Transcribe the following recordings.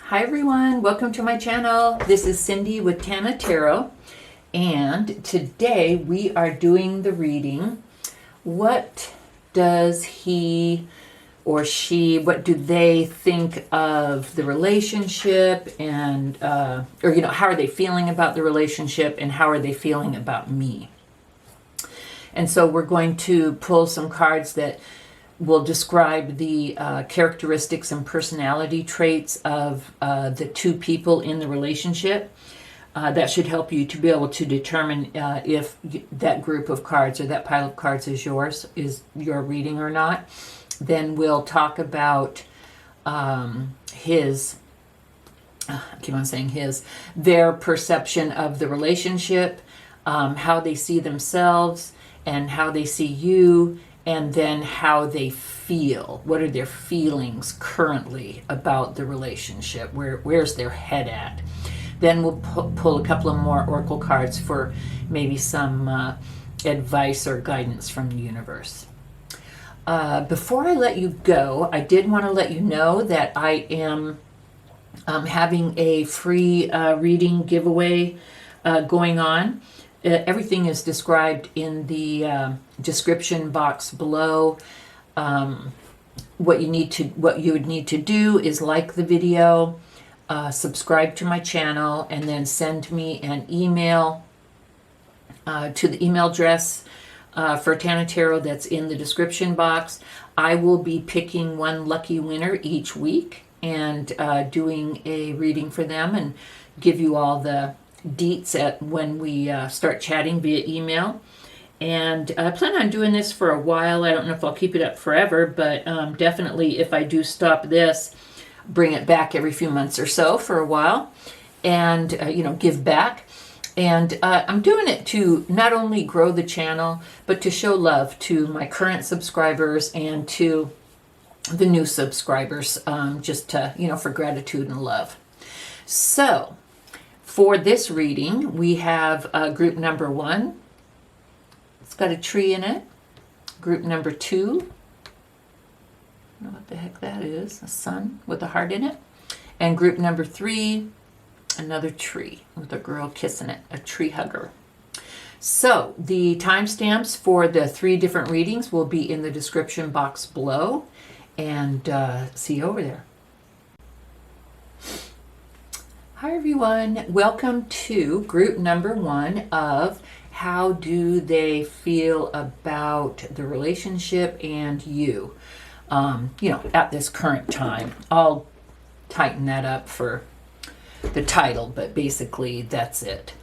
Hi everyone, welcome to my channel. This is Cindy with Tana Tarot, and today we are doing the reading. What does he or she, what do they think of the relationship, and how are they feeling about the relationship, and how are they feeling about me? And so we're going to pull some cards that will describe the characteristics and personality traits of the two people in the relationship. That should help you to be able to determine if that group of cards or that pile of cards is your reading or not. Then we'll talk about their perception of the relationship, how they see themselves and how they see you, and then how they feel. What are their feelings currently about the relationship? Where's their head at? Then we'll pull a couple of more oracle cards for maybe some advice or guidance from the universe. Before I let you go, I did want to let you know that I am having a free reading giveaway going on. Everything is described in the description box below. What you would need to do is like the video, subscribe to my channel, and then send me an email to the email address for Tana Tarot that's in the description box. I will be picking one lucky winner each week and doing a reading for them and give you all the deets at when we start chatting via email. And I plan on doing this for a while. I don't know if I'll keep it up forever, but definitely if I do stop this, bring it back every few months or so for a while and give back. And I'm doing it to not only grow the channel, but to show love to my current subscribers and to the new subscribers, just to, for gratitude and love. So for this reading, we have group number 1. It's got a tree in it. Group number 2. I don't know what the heck that is. A sun with a heart in it. And group number 3, another tree with a girl kissing it, a tree hugger. So the timestamps for the 3 different readings will be in the description box below. And see you over there. Hi everyone, welcome to group number 1 of how do they feel about the relationship and you, at this current time. I'll tighten that up for the title, but basically that's it.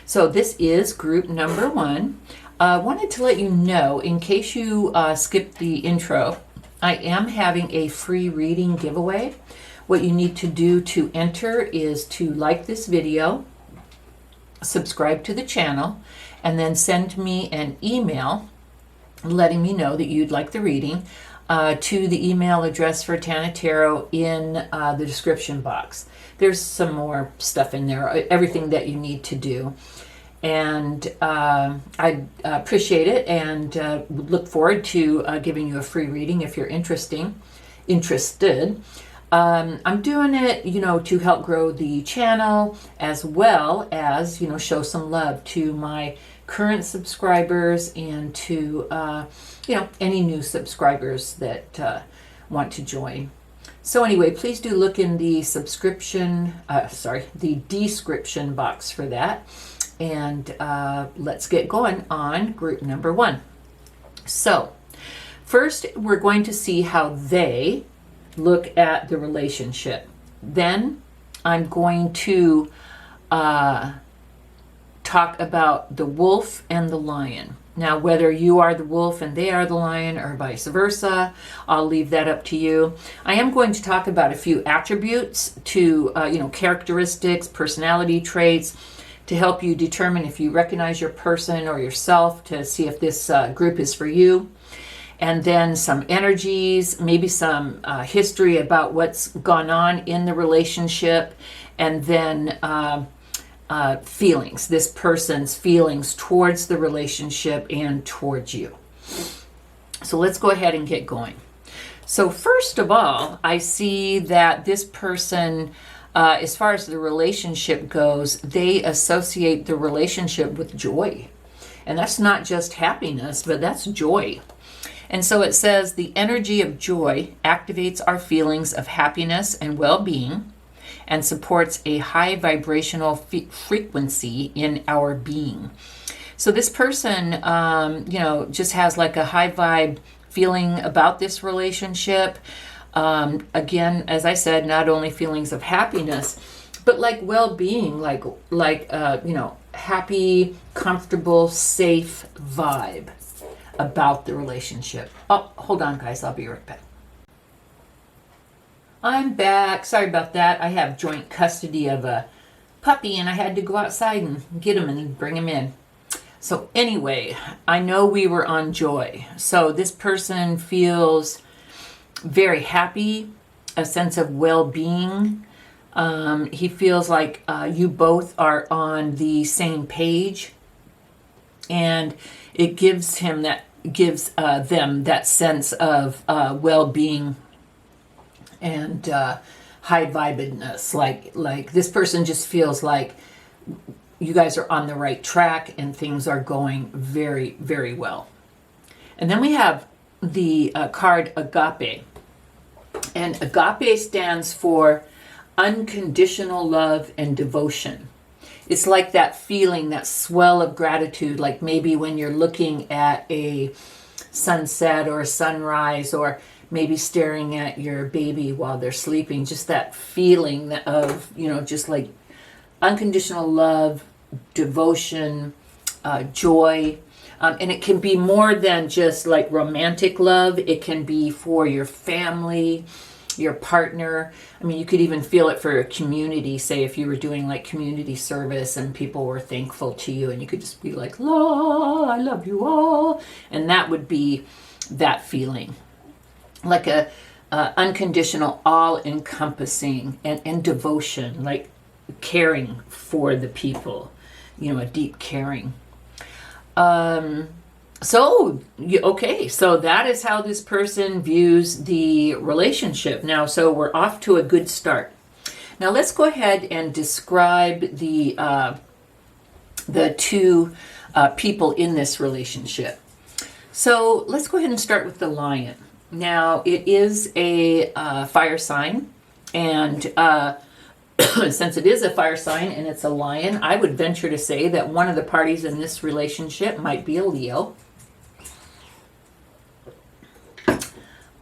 So this is group number 1. I wanted to let you know, in case you skipped the intro, I am having a free reading giveaway. What you need to do to enter is to like this video, subscribe to the channel, and then send me an email letting me know that you'd like the reading to the email address for Tana Tarot in the description box. There's some more stuff in there, everything that you need to do. And I appreciate it and look forward to giving you a free reading if you're interested. I'm doing it, to help grow the channel as well as, show some love to my current subscribers and to, any new subscribers that want to join. So anyway, please do look in the the description box for that. And let's get going on group number 1. So first, we're going to see how they look at the relationship. Then I'm going to talk about the wolf and the lion. Now, whether you are the wolf and they are the lion or vice versa, I'll leave that up to you. I am going to talk about a few attributes to, characteristics, personality traits, to help you determine if you recognize your person or yourself, to see if this group is for you. And then some energies, maybe some history about what's gone on in the relationship, and then feelings, this person's feelings towards the relationship and towards you. So let's go ahead and get going. So first of all, I see that this person as far as the relationship goes, they associate the relationship with joy. And that's not just happiness, but that's joy. And so it says the energy of joy activates our feelings of happiness and well-being and supports a high vibrational frequency in our being. So this person, just has like a high vibe feeling about this relationship. Again, as I said, not only feelings of happiness, but like well-being, happy, comfortable, safe vibe about the relationship. Oh, hold on, guys. I'll be right back. I'm back. Sorry about that. I have joint custody of a puppy, and I had to go outside and get him and bring him in. So anyway, I know we were on joy. So this person feels very happy, a sense of well-being. He feels like you both are on the same page, and it gives them that sense of well-being and high vibedness. Like this person just feels like you guys are on the right track and things are going very, very well. And then we have the card Agape. And Agape stands for unconditional love and devotion. It's like that feeling, that swell of gratitude, like maybe when you're looking at a sunset or a sunrise, or maybe staring at your baby while they're sleeping, just that feeling of, just like unconditional love, devotion, joy. And it can be more than just like romantic love. It can be for your family, your partner. I mean, you could even feel it for a community. Say if you were doing like community service and people were thankful to you, and you could just be like, "La, I love you all," and that would be that feeling, like a unconditional, all-encompassing, and devotion, like caring for the people, a deep caring. So that is how this person views the relationship. Now, so we're off to a good start. Now let's go ahead and describe the two people in this relationship. So let's go ahead and start with the Lion. Now it is a fire sign, and since it is a fire sign and it's a lion, I would venture to say that one of the parties in this relationship might be a Leo.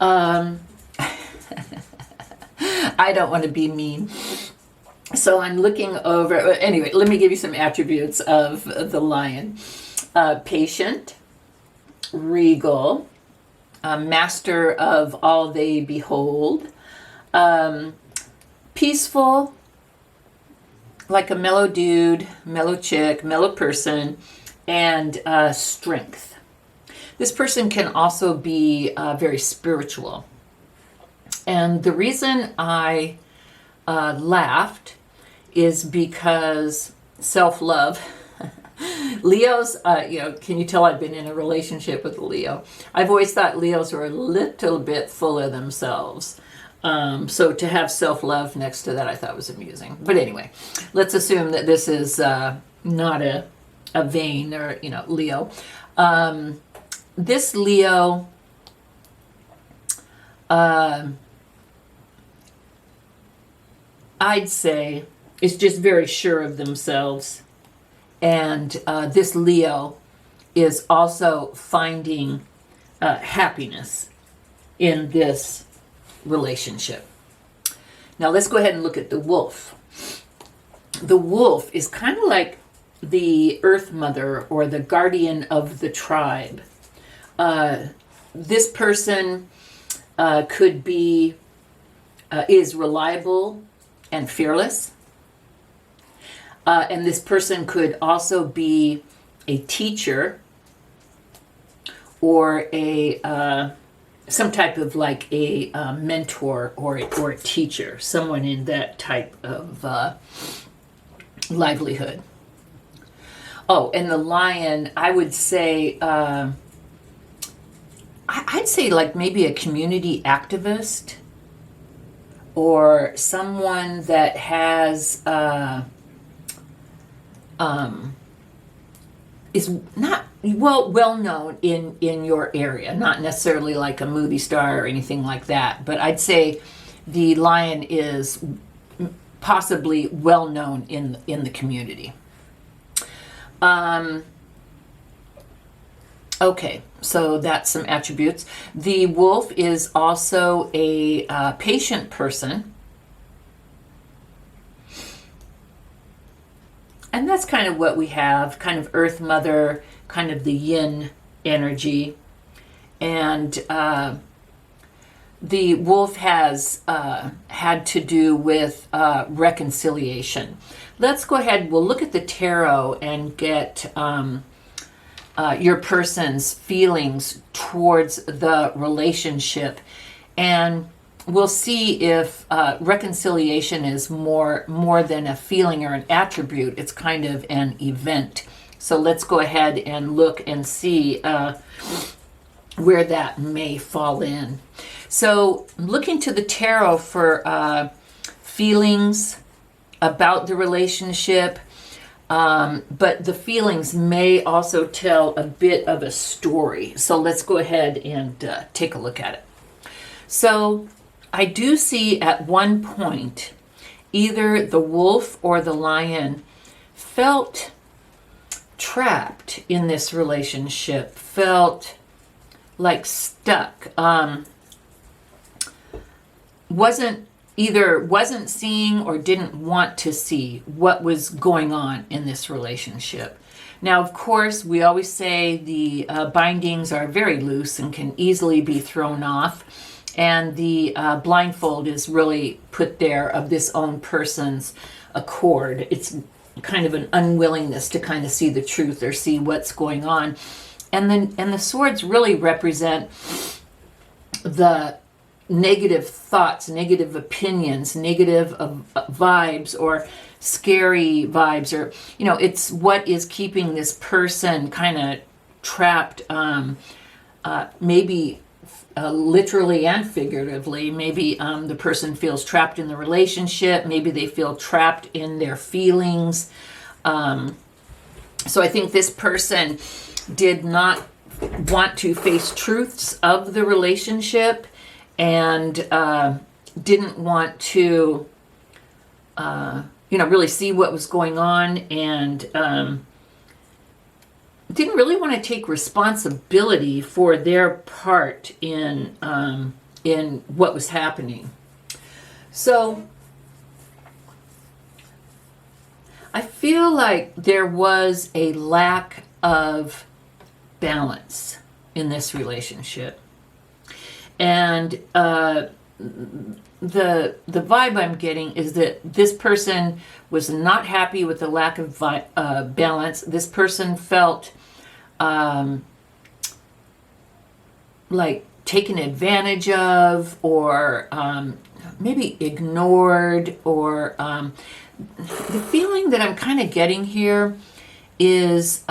I don't want to be mean. So I'm looking over. Anyway, let me give you some attributes of the lion. Patient, regal, master of all they behold, peaceful, like a mellow dude, mellow chick, mellow person, and strength. This person can also be very spiritual. And the reason I laughed is because self-love. Leos, can you tell I've been in a relationship with a Leo? I've always thought Leos were a little bit full of themselves. So to have self-love next to that, I thought was amusing. But anyway, let's assume that this is not a vain or, Leo. This Leo, I'd say, is just very sure of themselves. And this Leo is also finding happiness in this relationship. Now let's go ahead and look at the wolf. The wolf is kind of like the earth mother or the guardian of the tribe. This person could be, is reliable and fearless. And this person could also be a teacher or a some type of like a mentor or a teacher, someone in that type of livelihood. Oh, and the lion, I would say, I'd say like maybe a community activist or someone that has is not well known in your area, not necessarily like a movie star or anything like that, but I'd say the lion is possibly well known in the community. Okay, so that's some attributes. The wolf is also a patient person. And that's kind of what we have, kind of Earth Mother, kind of the yin energy. And the wolf has had to do with reconciliation. Let's go ahead, we'll look at the tarot and get your person's feelings towards the relationship. And we'll see if reconciliation is more than a feeling or an attribute. It's kind of an event. So let's go ahead and look and see where that may fall in. So looking to the tarot for feelings about the relationship, but the feelings may also tell a bit of a story. So let's go ahead and take a look at it. So I do see at one point either the wolf or the lion felt trapped in this relationship, felt like stuck, wasn't seeing or didn't want to see what was going on in this relationship. Now, of course, we always say the bindings are very loose and can easily be thrown off. And the blindfold is really put there of this own person's accord. It's kind of an unwillingness to kind of see the truth or see what's going on. And the swords really represent the negative thoughts, negative opinions, negative vibes, or scary vibes, or, it's what is keeping this person kind of trapped, maybe literally and figuratively. Maybe the person feels trapped in the relationship. Maybe they feel trapped in their feelings. So I think this person did not want to face truths of the relationship and didn't want to, really see what was going on, and didn't really want to take responsibility for their part in what was happening. So I feel like there was a lack of balance in this relationship, and the vibe I'm getting is that this person was not happy with the lack of balance. This person felt like taken advantage of, or maybe ignored, or the feeling that I'm kind of getting here is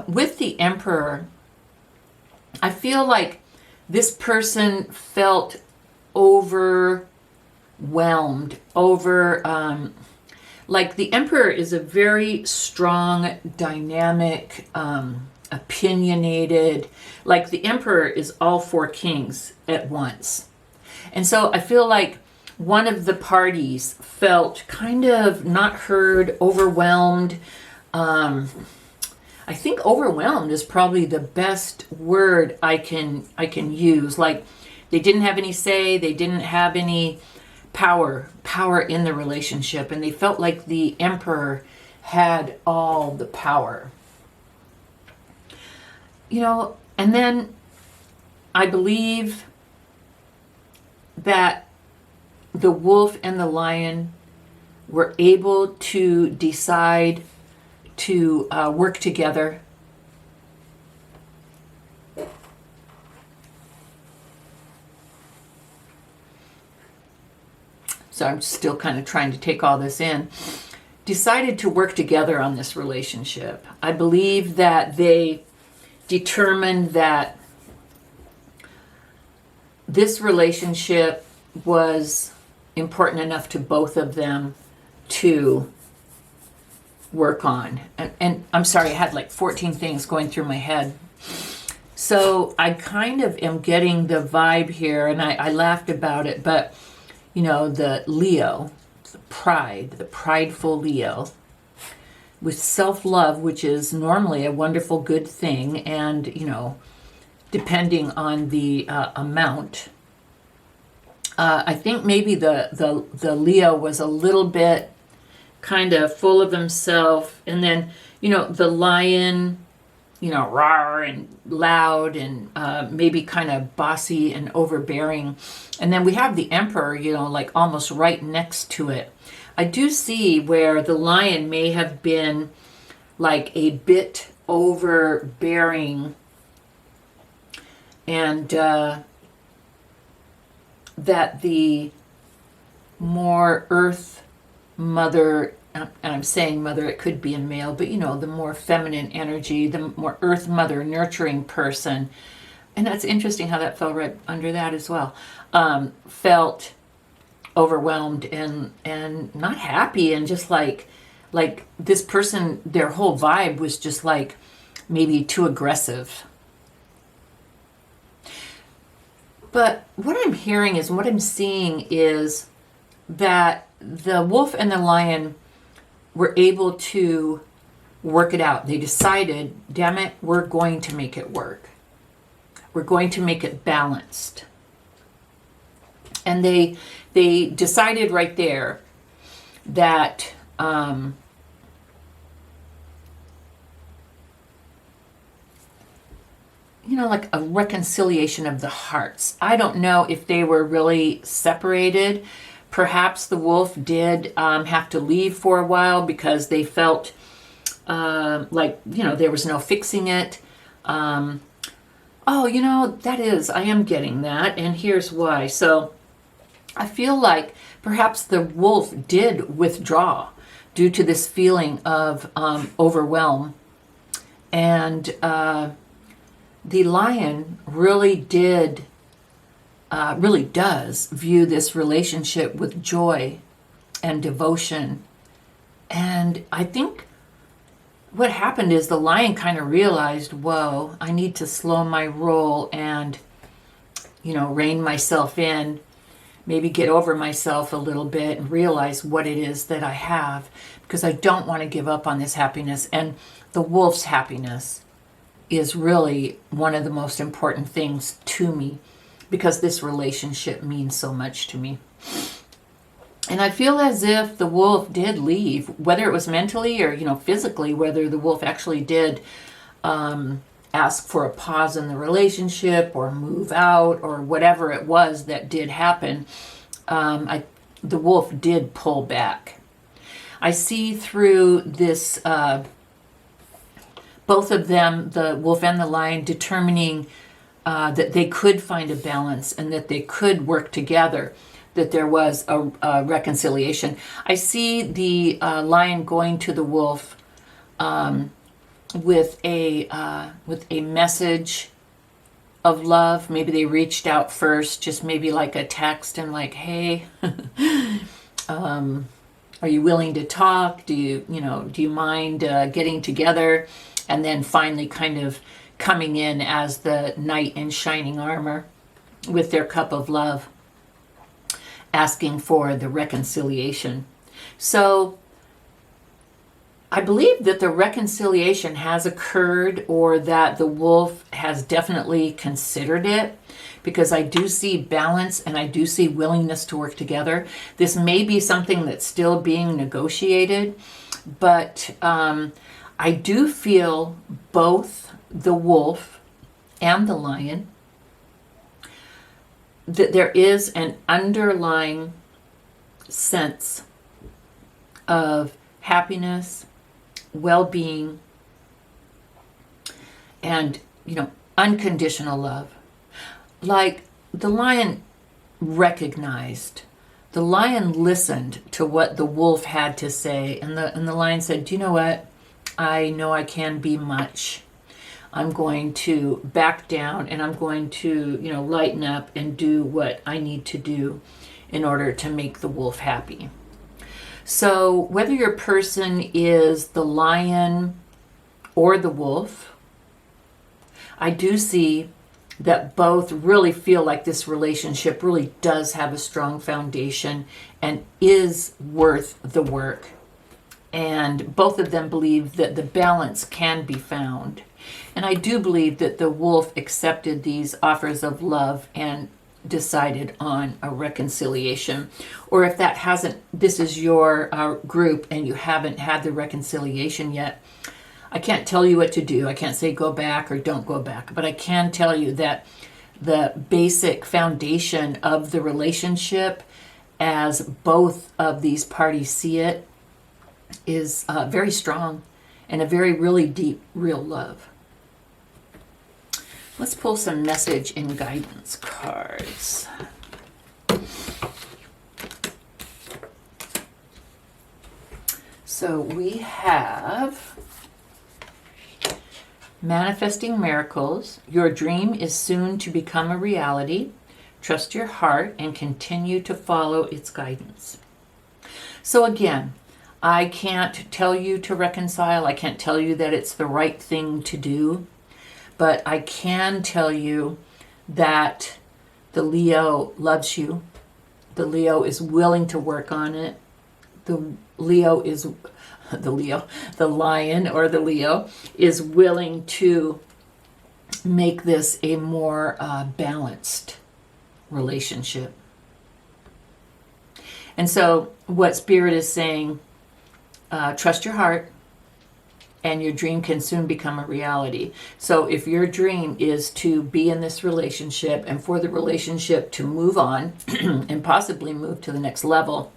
with the Emperor. I feel like this person felt overwhelmed, like the Emperor is a very strong, dynamic, opinionated, like the Emperor is all four kings at once. And so I feel like one of the parties felt kind of not heard, overwhelmed. I think overwhelmed is probably the best word I can use. Like they didn't have any say, they didn't have any power in the relationship, and they felt like the Emperor had all the power. And then I believe that the wolf and the lion were able to decide to work together. So I'm still kind of trying to take all this in. Decided to work together on this relationship. I believe that they determined that this relationship was important enough to both of them to work on. And I'm sorry, I had like 14 things going through my head. So I kind of am getting the vibe here, and I laughed about it, but you know, the Leo, the prideful Leo, with self-love, which is normally a wonderful good thing, and you know, depending on the amount. I think maybe the Leo was a little bit kind of full of himself, and then, you know, the lion, you know, roar and loud and maybe kind of bossy and overbearing. And then we have the emperor, you know, like almost right next to it. I do see where the lion may have been like a bit overbearing, and that the more earth mother, and I'm saying mother, it could be a male, but you know, the more feminine energy, the more earth mother nurturing person, and that's interesting how that fell right under that as well, felt overwhelmed and not happy, and just like this person, their whole vibe was just like maybe too aggressive. But what I'm hearing is, what I'm seeing is that the wolf and the lion were able to work it out. They decided, damn it, we're going to make it work. We're going to make it balanced. And they decided right there that you know, like a reconciliation of the hearts. I don't know if they were really separated. Perhaps the wolf did have to leave for a while because they felt like, you know, there was no fixing it. Oh, you know, I am getting that, and here's why. So I feel like perhaps the wolf did withdraw due to this feeling of overwhelm. And the lion really does view this relationship with joy and devotion. And I think what happened is the lion kind of realized, whoa, I need to slow my roll and, you know, rein myself in, maybe get over myself a little bit and realize what it is that I have, because I don't want to give up on this happiness. And the wolf's happiness is really one of the most important things to me, because this relationship means so much to me. And I feel as if the wolf did leave, whether it was mentally or, you know, physically, whether the wolf actually did ask for a pause in the relationship or move out or whatever it was that did happen, the wolf did pull back. I see through this both of them, the wolf and the lion, determining that they could find a balance and that they could work together, that there was a reconciliation. I see the lion going to the wolf with a message of love. Maybe they reached out first, just maybe like a text and like, hey, are you willing to talk? Do you mind getting together? And then finally kind of coming in as the knight in shining armor with their cup of love, asking for the reconciliation. So I believe that the reconciliation has occurred, or that the wolf has definitely considered it, because I do see balance and I do see willingness to work together. This may be something that's still being negotiated, but I do feel both the wolf and the lion, that there is an underlying sense of happiness, well-being, and, you know, unconditional love. Like the lion recognized, the lion listened to what the wolf had to say, and the lion said, do you know what? I know I can be much. I'm going to back down and I'm going to, you know, lighten up and do what I need to do. in order to make the wolf happy. So whether your person is the lion or the wolf, I do see that both really feel like this relationship really does have a strong foundation and is worth the work. And both of them believe that the balance can be found. And I do believe that the wolf accepted these offers of love and decided on a reconciliation. Or if that hasn't, this is your group and you haven't had the reconciliation yet, I can't tell you what to do. I can't say go back or don't go back, but I can tell you that the basic foundation of the relationship, as both of these parties see it, is very strong and a very really deep, real love. Let's pull some message and guidance cards. So we have manifesting miracles. Your dream is soon to become a reality. Trust your heart and continue to follow its guidance. So again, I can't tell you to reconcile. I can't tell you that it's the right thing to do. But I can tell you that the Leo loves you. The Leo is willing to work on it. The lion or the Leo is willing to make this a more balanced relationship. And so what Spirit is saying, trust your heart and your dream can soon become a reality. So if your dream is to be in this relationship and for the relationship to move on and possibly move to the next level,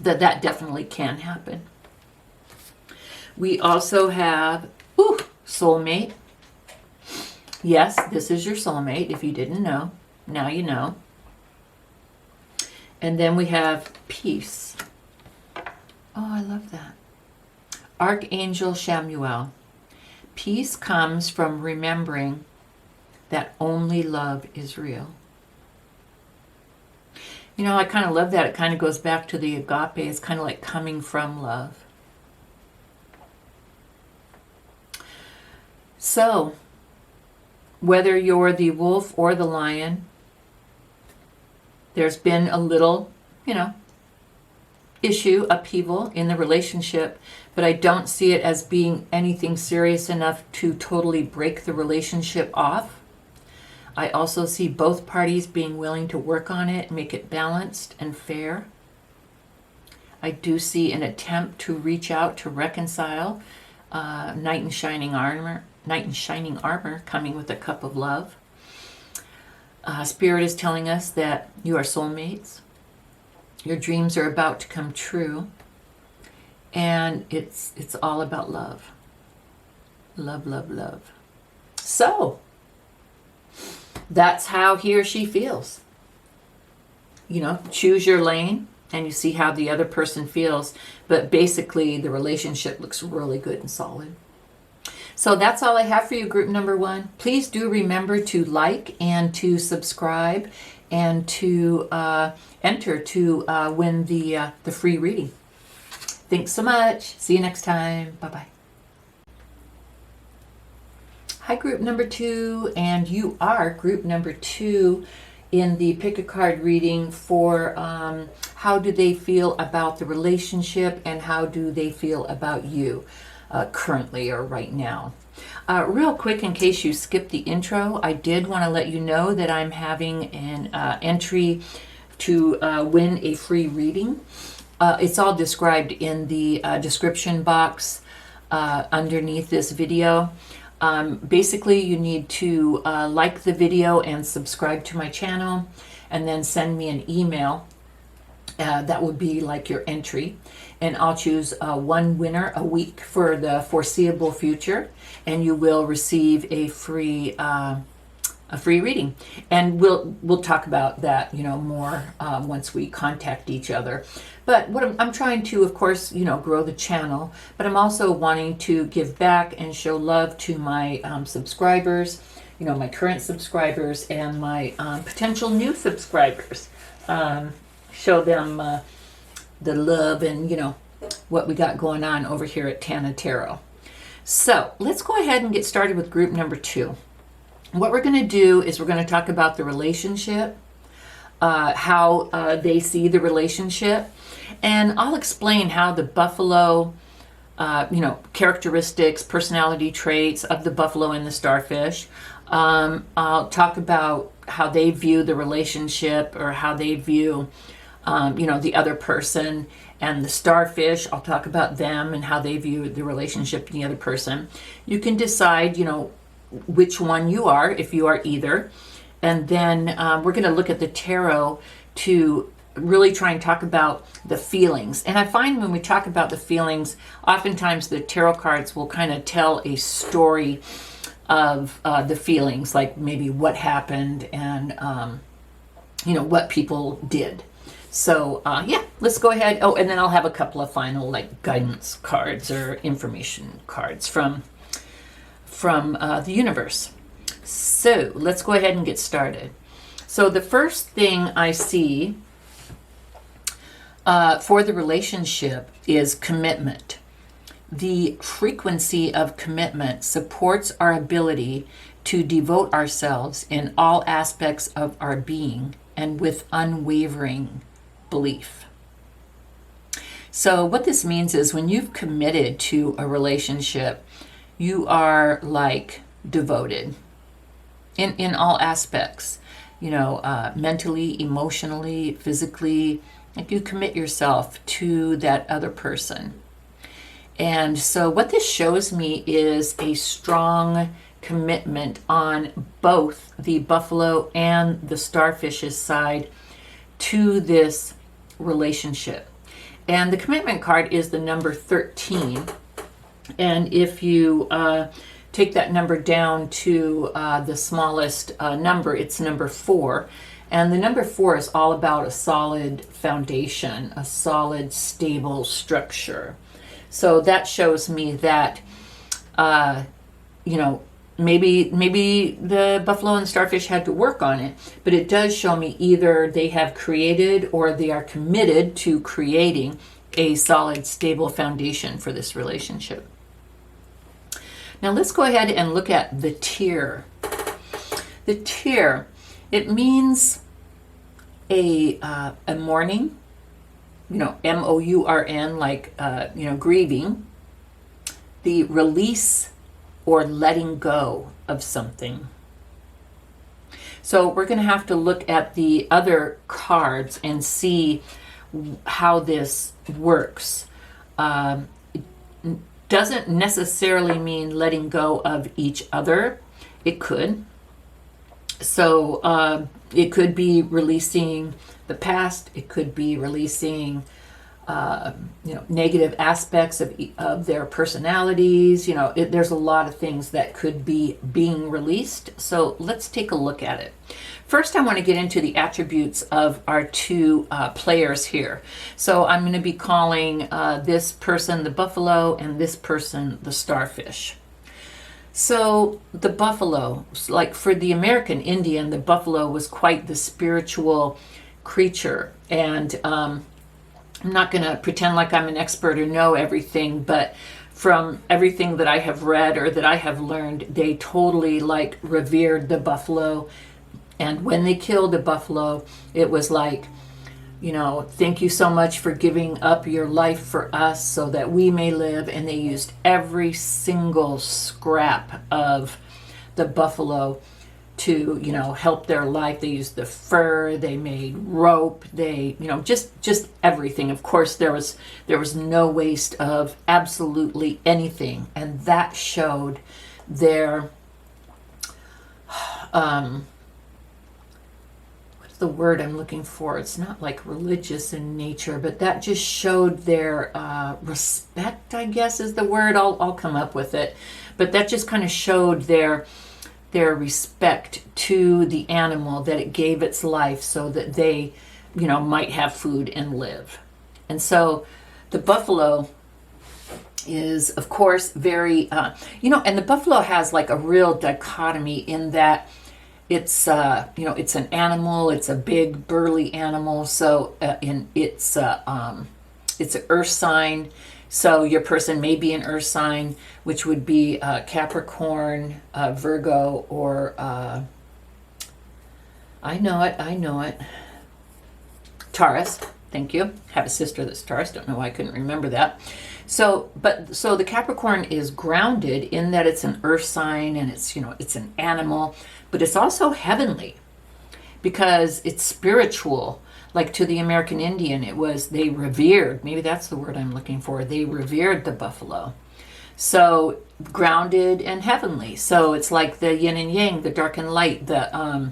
that definitely can happen. We also have soulmate. Yes, this is your soulmate. If you didn't know, now you know. And then we have peace. Oh, I love that. Archangel Shamuel. Peace comes from remembering that only love is real. You know, I kind of love that. It kind of goes back to the agape. It's kind of like coming from love. So, whether you're the wolf or the lion, there's been a little, issue, upheaval in the relationship, but I don't see it as being anything serious enough to totally break the relationship off. I also see both parties being willing to work on it, make it balanced and fair. I do see an attempt to reach out to reconcile. Knight in shining armor coming with a cup of love. Spirit is telling us that you are soulmates. Your dreams are about to come true. And it's all about love. Love, love, love. So, that's how he or she feels. Choose your lane and you see how the other person feels. But basically, the relationship looks really good and solid. So that's all I have for you, group number 1. Please do remember to like and to subscribe and to enter to win the free reading. Thanks so much. See you next time. Bye-bye. Hi, group number 2, and you are group number 2 in the pick a card reading for how do they feel about the relationship and how do they feel about you currently or right now. Real quick, in case you skipped the intro, I did want to let you know that I'm having an entry to win a free reading. It's all described in the description box underneath this video. Basically, you need to like the video and subscribe to my channel, and then send me an email. That would be like your entry, and I'll choose one winner a week for the foreseeable future, and you will receive a free reading. And we'll talk about that more once we contact each other. But what I'm trying to, of course, grow the channel, but I'm also wanting to give back and show love to my subscribers, my current subscribers and my potential new subscribers. show them the love and, what we got going on over here at Tana Tarot. So let's go ahead and get started with group number 2. What we're going to do is we're going to talk about the relationship, how they see the relationship, and I'll explain how the buffalo, characteristics, personality traits of the buffalo and the starfish. I'll talk about how they view the relationship, or how they view, the other person. And the starfish, I'll talk about them and how they view the relationship to the other person. You can decide, which one you are, if you are either. And then we're going to look at the tarot to really try and talk about the feelings. And I find when we talk about the feelings, oftentimes the tarot cards will kind of tell a story of the feelings, like maybe what happened and, what people did. So, let's go ahead. Oh, and then I'll have a couple of final, guidance cards or information cards from the universe. So, let's go ahead and get started. So, the first thing I see for the relationship is commitment. The frequency of commitment supports our ability to devote ourselves in all aspects of our being and with unwavering belief. So what this means is when you've committed to a relationship, you are devoted in all aspects, mentally, emotionally, physically, you commit yourself to that other person. And so what this shows me is a strong commitment on both the buffalo and the starfish's side to this relationship. And the commitment card is the number 13. And if you take that number down to the smallest number, it's number 4. And the number 4 is all about a solid foundation, a solid, stable structure. So that shows me that, maybe the buffalo and starfish had to work on it, but it does show me either they have created or they are committed to creating a solid, stable foundation for this relationship. Now let's go ahead and look at the tear. The tear, it means a mourning, M-O-U-R-N, grieving, the release or letting go of something. So we're going to have to look at the other cards and see how this works. It doesn't necessarily mean letting go of each other. It could. So it could be releasing the past. It could be releasing negative aspects of their personalities. There's a lot of things that could be being released. So let's take a look at it. First, I want to get into the attributes of our two players here. So I'm going to be calling this person the buffalo and this person the starfish. So the buffalo, for the American Indian, the buffalo was quite the spiritual creature. And I'm not going to pretend like I'm an expert or know everything, but from everything that I have read or that I have learned, they totally revered the buffalo. And when they killed a buffalo, it was thank you so much for giving up your life for us so that we may live. And they used every single scrap of the buffalo to, help their life. They used the fur, they made rope, they, just everything. Of course, there was no waste of absolutely anything. And that showed their, what's the word I'm looking for? It's not religious in nature, but that just showed their respect, I guess is the word. I'll come up with it. But that just kind of showed their respect to the animal, that it gave its life so that they, might have food and live. And so the buffalo is, of course, very, and the buffalo has a real dichotomy in that it's it's an animal. It's a big burly animal. So it's an earth sign. So your person may be an earth sign, which would be Capricorn, Virgo, or I know it. Taurus. Thank you. Have a sister that's Taurus. Don't know why I couldn't remember that. So the Capricorn is grounded in that it's an earth sign, and it's it's an animal, but it's also heavenly because it's spiritual. Like to the American Indian, they revered, maybe that's the word I'm looking for, they revered the buffalo. So grounded and heavenly. So it's like the yin and yang, the dark and light, the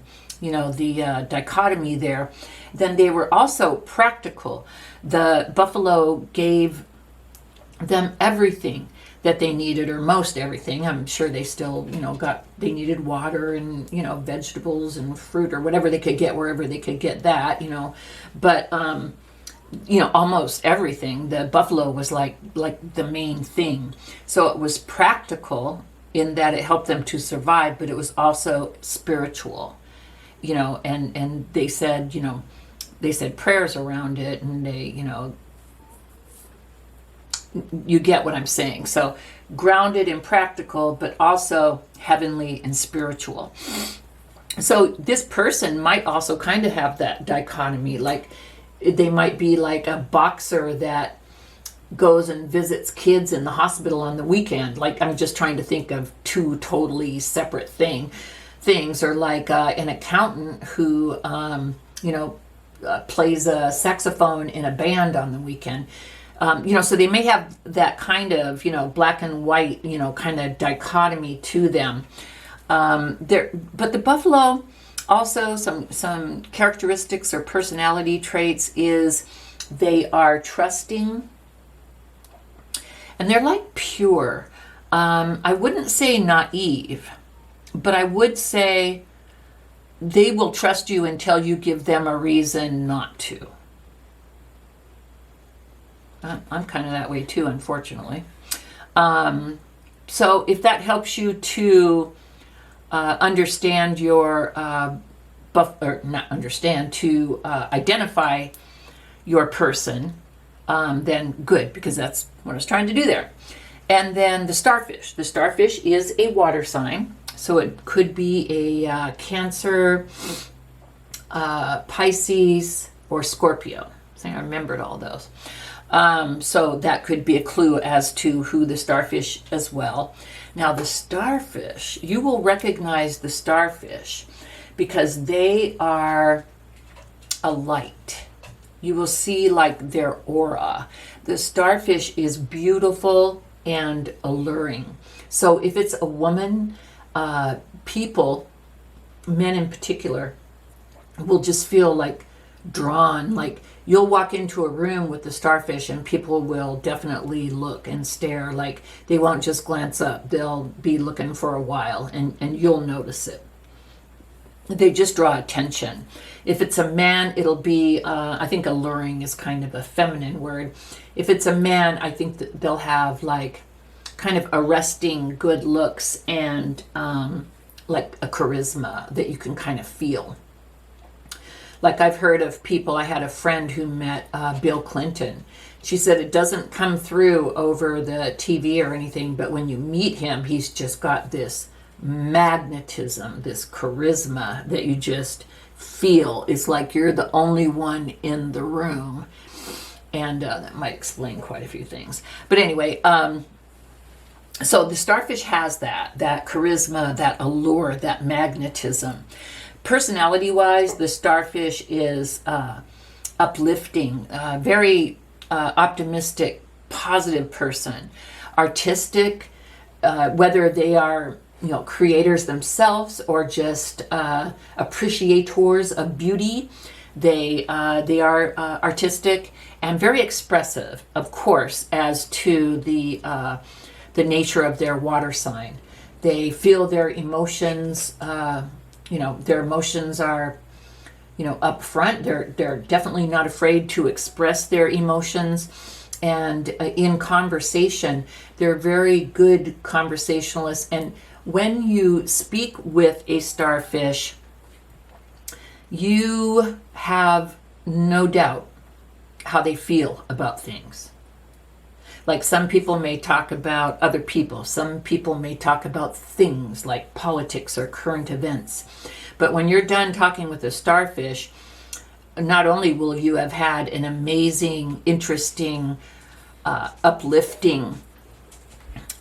dichotomy there. Then they were also practical. The buffalo gave them everything that they needed, or most everything. I'm sure they still, they needed water and, vegetables and fruit or whatever they could get wherever they could get that, but, almost everything. The buffalo was like the main thing. So it was practical in that it helped them to survive, but it was also spiritual, and they said, they said prayers around it, and they, you get what I'm saying. So grounded and practical, but also heavenly and spiritual. So this person might also kind of have that dichotomy. Like they might be like a boxer that goes and visits kids in the hospital on the weekend. Like I'm just trying to think of two totally separate things, or like an accountant who, plays a saxophone in a band on the weekend. So they may have that kind of, black and white, kind of dichotomy to them. But the buffalo, also some characteristics or personality traits is they are trusting, and they're like pure. I wouldn't say naive, but I would say they will trust you until you give them a reason not to. I'm kind of that way too, unfortunately. So if that helps you to understand your identify your person, then good, because that's what I was trying to do there. And then the starfish. The starfish is a water sign, so it could be a Cancer, Pisces, or Scorpio. So I remembered all those. So that could be a clue as to who the starfish as well. Now the starfish, you will recognize the starfish because they are a light. You will see like their aura. The starfish is beautiful and alluring. So if it's a woman, people, men in particular, will just feel like drawn. Like you'll walk into a room with the starfish and people will definitely look and stare. Like they won't just glance up. They'll be looking for a while, and you'll notice it. They just draw attention. If it's a man, it'll be, I think alluring is kind of a feminine word. If it's a man, I think that they'll have like kind of arresting good looks and like a charisma that you can kind of feel. Like I've heard of people, I had a friend who met Bill Clinton. She said it doesn't come through over the TV or anything, but when you meet him, he's just got this magnetism, this charisma that you just feel. It's like you're the only one in the room. And that might explain quite a few things. But anyway, so the starfish has that charisma, that allure, that magnetism. Personality-wise, the starfish is uplifting, very optimistic, positive person. Artistic, whether they are creators themselves or just appreciators of beauty, they are artistic and very expressive, of course, as to the nature of their water sign. They feel their emotions. Their emotions are, up front. They're definitely not afraid to express their emotions. And in conversation, they're very good conversationalists. And when you speak with a starfish, you have no doubt how they feel about things. Like some people may talk about other people, some people may talk about things like politics or current events. But when you're done talking with a starfish, not only will you have had an amazing, interesting, uplifting,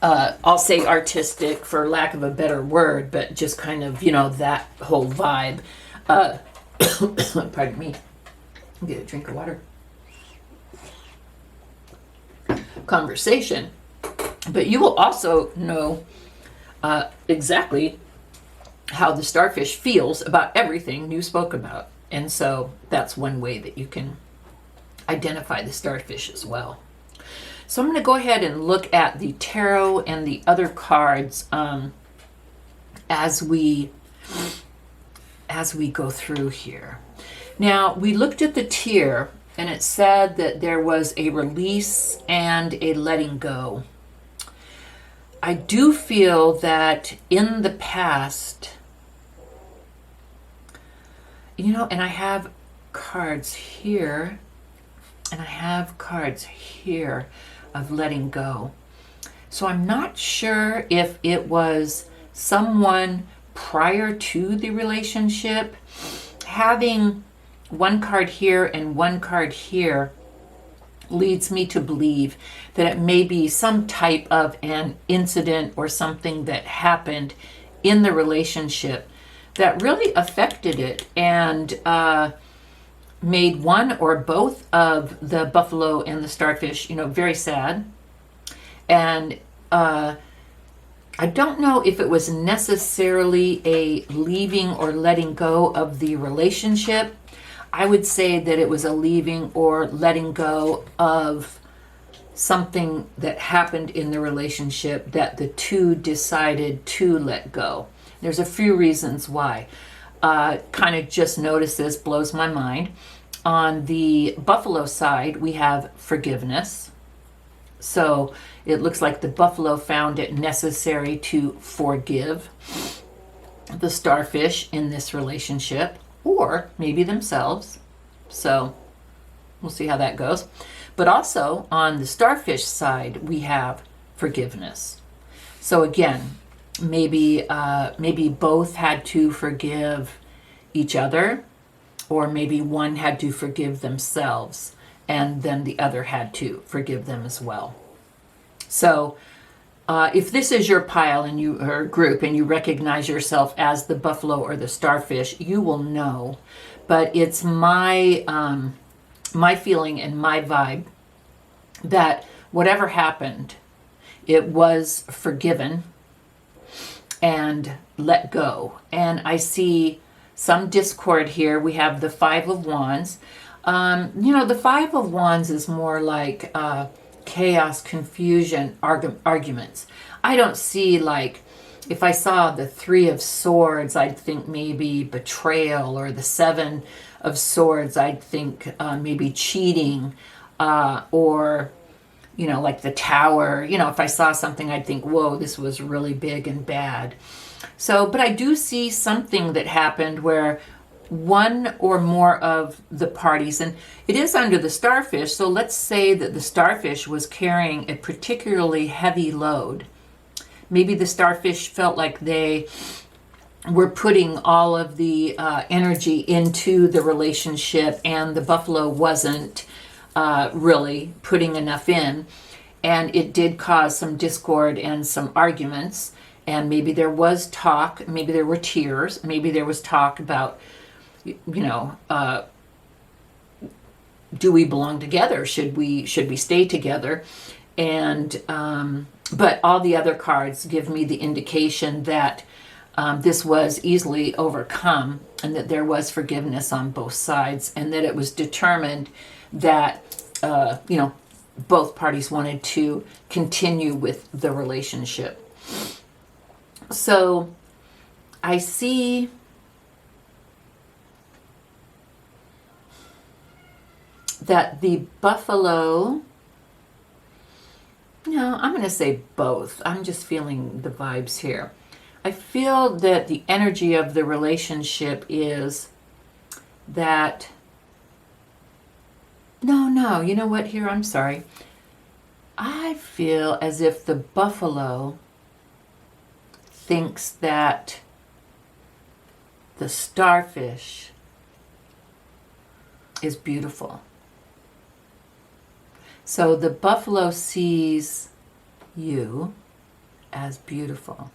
I'll say artistic for lack of a better word, but just kind of, that whole vibe. Pardon me. Get a drink of water. Conversation. But you will also know exactly how the starfish feels about everything you spoke about. And so that's one way that you can identify the starfish as well. So I'm going to go ahead and look at the tarot and the other cards as we go through here. Now, we looked at the tear, and it said that there was a release and a letting go. I do feel that in the past, and I have cards here, and I have cards here of letting go. So I'm not sure if it was someone prior to the relationship. Having one card here and one card here leads me to believe that it may be some type of an incident or something that happened in the relationship that really affected it and made one or both of the buffalo and the starfish, very sad. And I don't know if it was necessarily a leaving or letting go of the relationship. I would say that it was a leaving or letting go of something that happened in the relationship that the two decided to let go. There's a few reasons why. Kind of just notice this, blows my mind. On the buffalo side, we have forgiveness. So it looks like the buffalo found it necessary to forgive the starfish in this relationship, or maybe themselves. So we'll see how that goes. But also on the starfish side, we have forgiveness. So again, maybe both had to forgive each other, or maybe one had to forgive themselves, and then the other had to forgive them as well. So if this is your pile and you or group and you recognize yourself as the buffalo or the starfish, you will know. But it's my feeling and my vibe that whatever happened, it was forgiven and let go. And I see some discord here. We have the Five of Wands. The Five of Wands is more like chaos, confusion, arguments. I don't see, like, if I saw the Three of Swords, I'd think maybe betrayal, or the Seven of Swords, I'd think maybe cheating, or, like the Tower. If I saw something, I'd think, whoa, this was really big and bad. So, but I do see something that happened where one or more of the parties, and it is under the starfish, so let's say that the starfish was carrying a particularly heavy load. Maybe the starfish felt like they were putting all of the energy into the relationship, and the buffalo wasn't really putting enough in, and it did cause some discord and some arguments. And maybe there was talk, maybe there were tears, maybe there was talk about, do we belong together? Should we stay together? And but all the other cards give me the indication that this was easily overcome, and that there was forgiveness on both sides, and that it was determined that both parties wanted to continue with the relationship. So I see that the buffalo, I'm going to say both. I'm just feeling the vibes here. I feel that the energy of the relationship is that, no, you know what here? I'm sorry. I feel as if the buffalo thinks that the starfish is beautiful. So the buffalo sees you as beautiful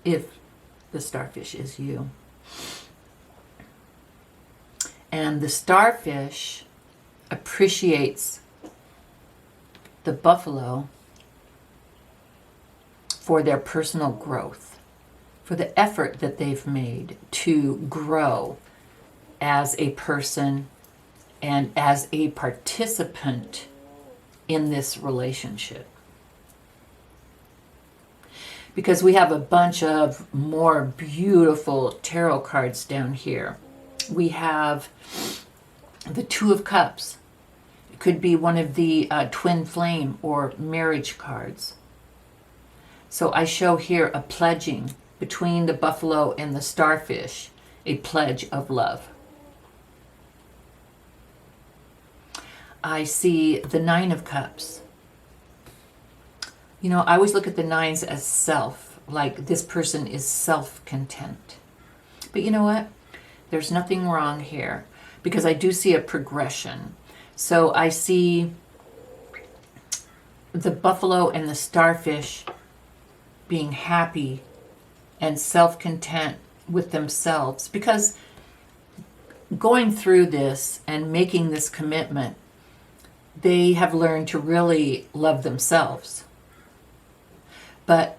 if the starfish is you. And the starfish appreciates the buffalo for their personal growth, for the effort that they've made to grow as a person and as a participant in this relationship. Because we have a bunch of more beautiful tarot cards down here. We have the Two of Cups. It could be one of the twin flame or marriage cards. So I show here a pledging between the buffalo and the starfish, a pledge of love. I see the Nine of Cups. You know, I always look at the nines as self, like this person is self-content. But you know what? There's nothing wrong here because I do see a progression. So I see the buffalo and the starfish being happy and self-content with themselves, because going through this and making this commitment, they have learned to really love themselves. But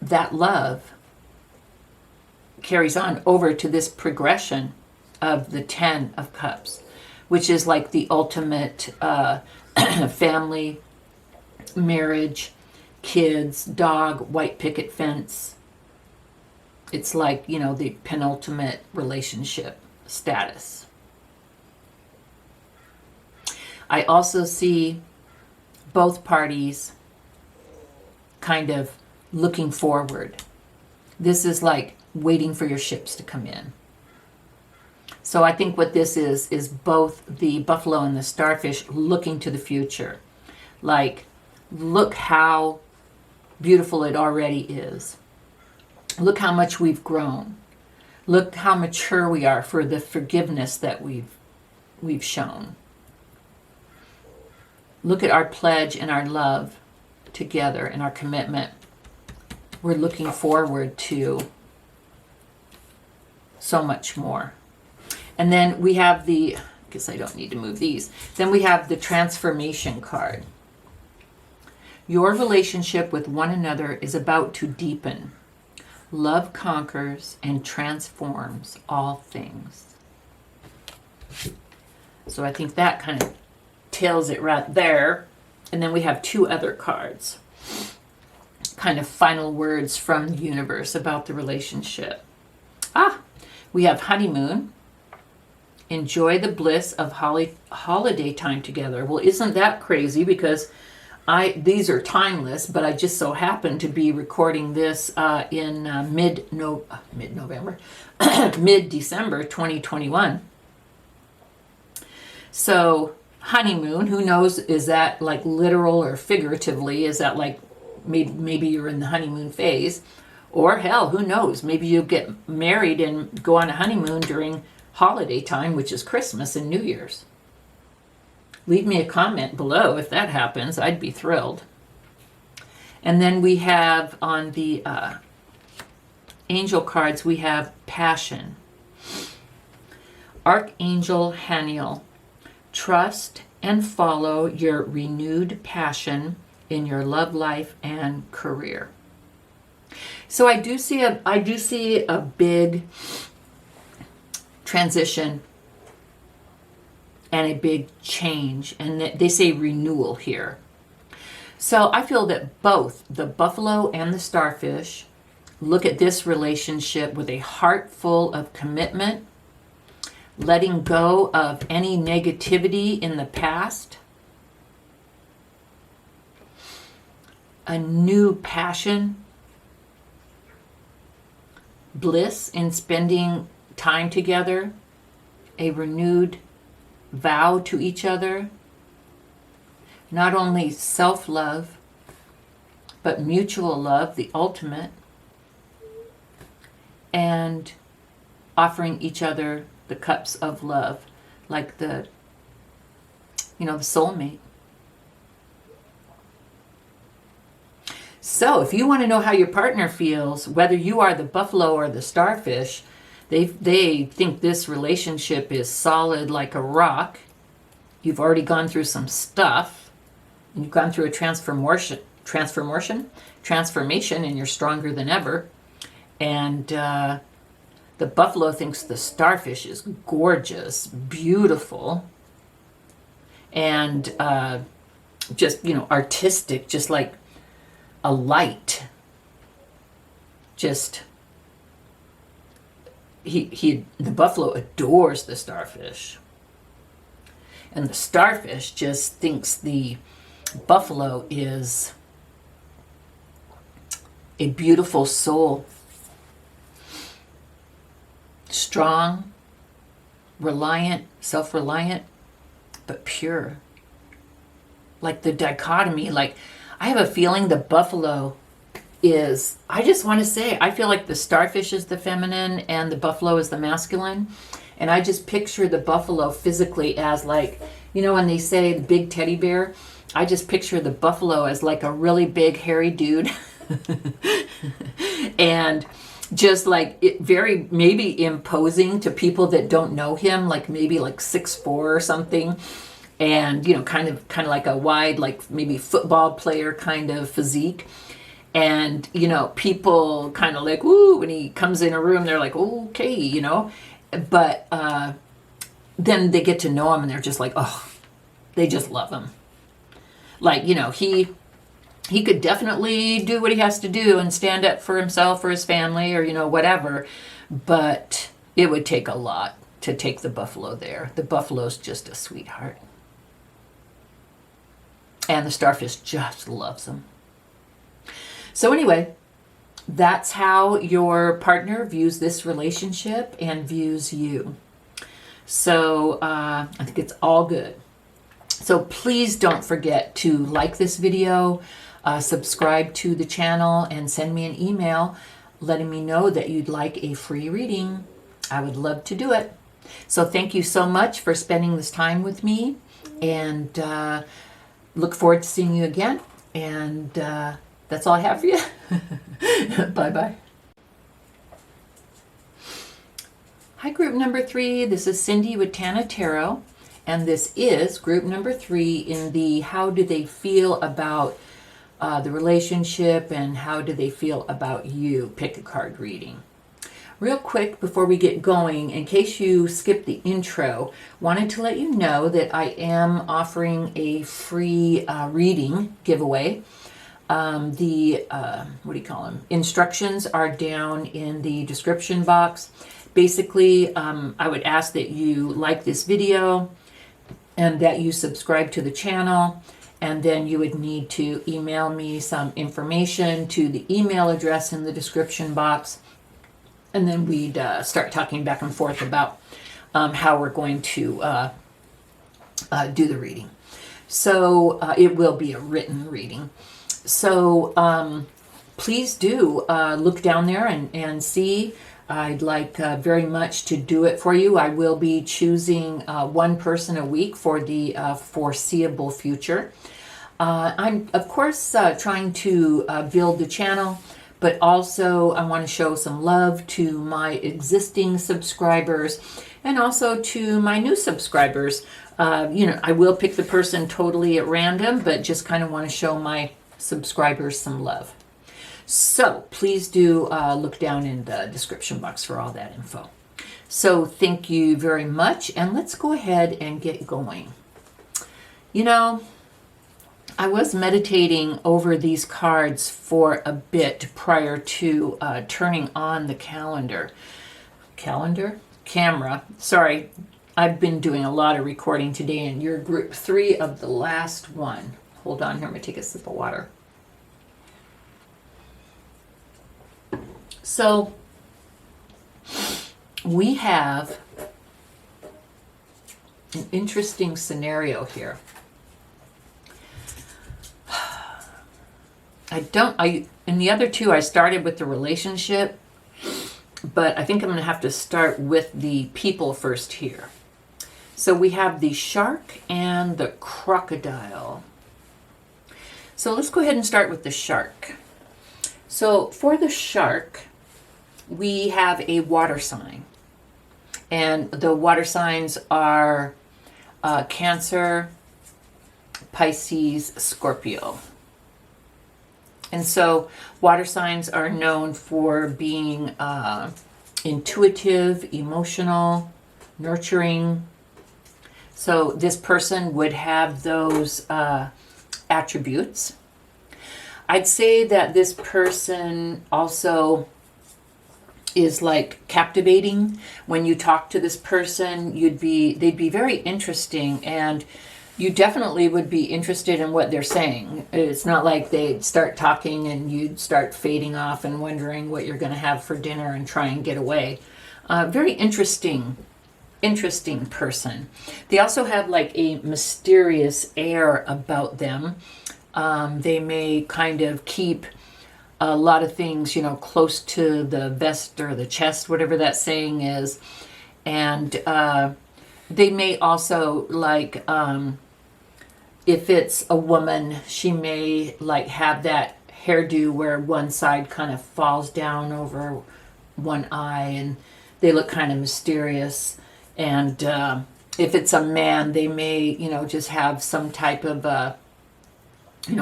that love carries on over to this progression of the 10 of Cups, which is like the ultimate family, marriage, kids, dog, white picket fence. It's like, you know, the penultimate relationship status. I also see both parties kind of looking forward. This is like waiting for your ships to come in. So I think what this is both the buffalo and the starfish looking to the future. Like, look how beautiful it already is. Look how much we've grown. Look how mature we are for the forgiveness that we've shown. Look at our pledge and our love together and our commitment. We're looking forward to so much more. And then we have the, I guess I don't need to move these. Then we have the transformation card. Your relationship with one another is about to deepen. Love conquers and transforms all things. So I think that kind of tells it right there. And then we have two other cards. Kind of final words from the universe about the relationship. We have honeymoon. Enjoy the bliss of holiday time together. Well, isn't that crazy? Because these are timeless, but I just so happen to be recording this in mid-November, mid-December 2021. So honeymoon, who knows, is that like literal or figuratively? Is that like maybe you're in the honeymoon phase? Or hell, who knows? Maybe you'll get married and go on a honeymoon during holiday time, which is Christmas and New Year's. Leave me a comment below if that happens. I'd be thrilled. And then we have on the angel cards, we have passion. Archangel Haniel, trust and follow your renewed passion in your love life and career. So I do see a big transition and a big change, and they say renewal here. So I feel that both the buffalo and the starfish look at this relationship with a heart full of commitment, letting go of any negativity in the past, a new passion, bliss in spending time together, a renewed vow to each other, not only self-love, but mutual love, the ultimate, and offering each other the cups of love, like the soulmate. So if you want to know how your partner feels, whether you are the buffalo or the starfish, they think this relationship is solid like a rock. You've already gone through some stuff. You've gone through a transformation, and you're stronger than ever. And the buffalo thinks the starfish is gorgeous, beautiful, and just, artistic, just like a light. Just, the buffalo adores the starfish. And the starfish just thinks the buffalo is a beautiful soul. Strong, reliant, self-reliant, but pure. Like the dichotomy, like I have a feeling the buffalo is, I just want to say, I feel like the starfish is the feminine and the buffalo is the masculine. And I just picture the buffalo physically as like, when they say the big teddy bear, I just picture the buffalo as like a really big hairy dude. And just like it very maybe imposing to people that don't know him, like maybe like 6'4" or something. And, kind of like a wide, like maybe football player kind of physique. And, people kind of like, ooh, when he comes in a room, they're like, okay, But then they get to know him and they're just like, oh, they just love him. Like, he could definitely do what he has to do and stand up for himself or his family or, whatever. But it would take a lot to take the buffalo there. The buffalo's just a sweetheart. And the starfish just loves him. So anyway, that's how your partner views this relationship and views you. So I think it's all good. So please don't forget to like this video, subscribe to the channel, and send me an email letting me know that you'd like a free reading. I would love to do it. So thank you so much for spending this time with me, and look forward to seeing you again. And that's all I have for you. Bye-bye. Hi, group number 3. This is Cindy with Tana Tarot. And this is group number 3 in the how do they feel about the relationship and how do they feel about you pick a card reading. Real quick before we get going, in case you skipped the intro, wanted to let you know that I am offering a free reading giveaway. Instructions are down in the description box. Basically, I would ask that you like this video and that you subscribe to the channel, and then you would need to email me some information to the email address in the description box, and then we'd start talking back and forth about how we're going to do the reading. So it will be a written reading. So please do look down there and see. I'd like very much to do it for you. I will be choosing one person a week for the foreseeable future. I'm, of course, trying to build the channel, but also I want to show some love to my existing subscribers and also to my new subscribers. I will pick the person totally at random, but just kind of want to show my subscribers some love. So please do look down in the description box for all that info. So thank you very much, and let's go ahead and get going. I was meditating over these cards for a bit prior to turning on the camera. Sorry, I've been doing a lot of recording today, and you're group 3 of the last one. Hold on here, I'm going to take a sip of water. So we have an interesting scenario here. In the other two, I started with the relationship, but I think I'm going to have to start with the people first here. So we have the shark and the crocodile. So let's go ahead and start with the shark. So for the shark, we have a water sign. And the water signs are Cancer, Pisces, Scorpio. And so water signs are known for being intuitive, emotional, nurturing. So this person would have those attributes. I'd say that this person also is like captivating. When you talk to this person, they'd be very interesting, and you definitely would be interested in what they're saying. It's not like they'd start talking and you'd start fading off and wondering what you're going to have for dinner and try and get away. Very interesting person. They also have like a mysterious air about them. They may kind of keep a lot of things, close to the vest or the chest, whatever that saying is. And they may also like, if it's a woman, she may like have that hairdo where one side kind of falls down over one eye and they look kind of mysterious. And if it's a man, they may, just have some type of,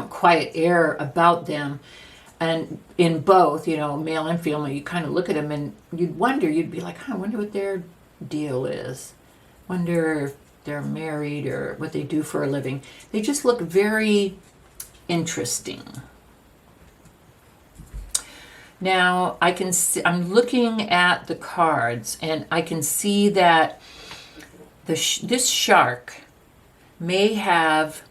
quiet air about them. And in both, male and female, you kind of look at them and you'd be like, I wonder what their deal is. Wonder if they're married or what they do for a living. They just look very interesting. Now, I'm looking at the cards and I can see that this shark may have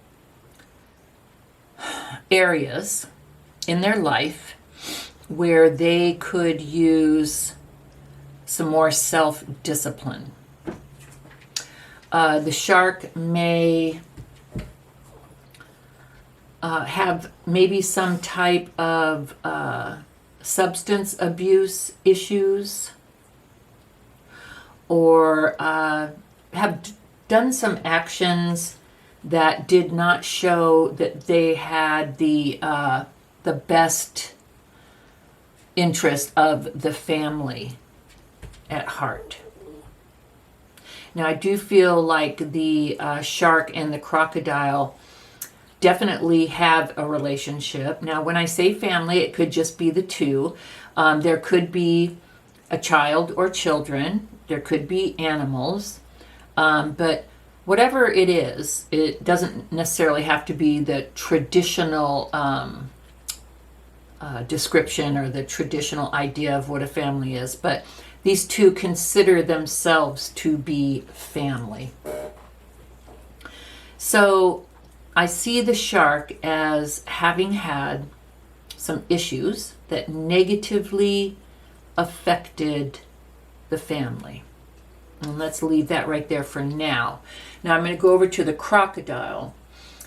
areas in their life where they could use some more self-discipline. The shark may have maybe some type of substance abuse issues, or have done some actions that did not show that they had the best interest of the family at heart. Now, I do feel like the shark and the crocodile definitely have a relationship. Now, when I say family, it could just be the two. There could be a child or children. There could be animals. But whatever it is, it doesn't necessarily have to be the traditional description or the traditional idea of what a family is. But these two consider themselves to be family. So I see the shark as having had some issues that negatively affected the family. And let's leave that right there for now. Now I'm going to go over to the crocodile.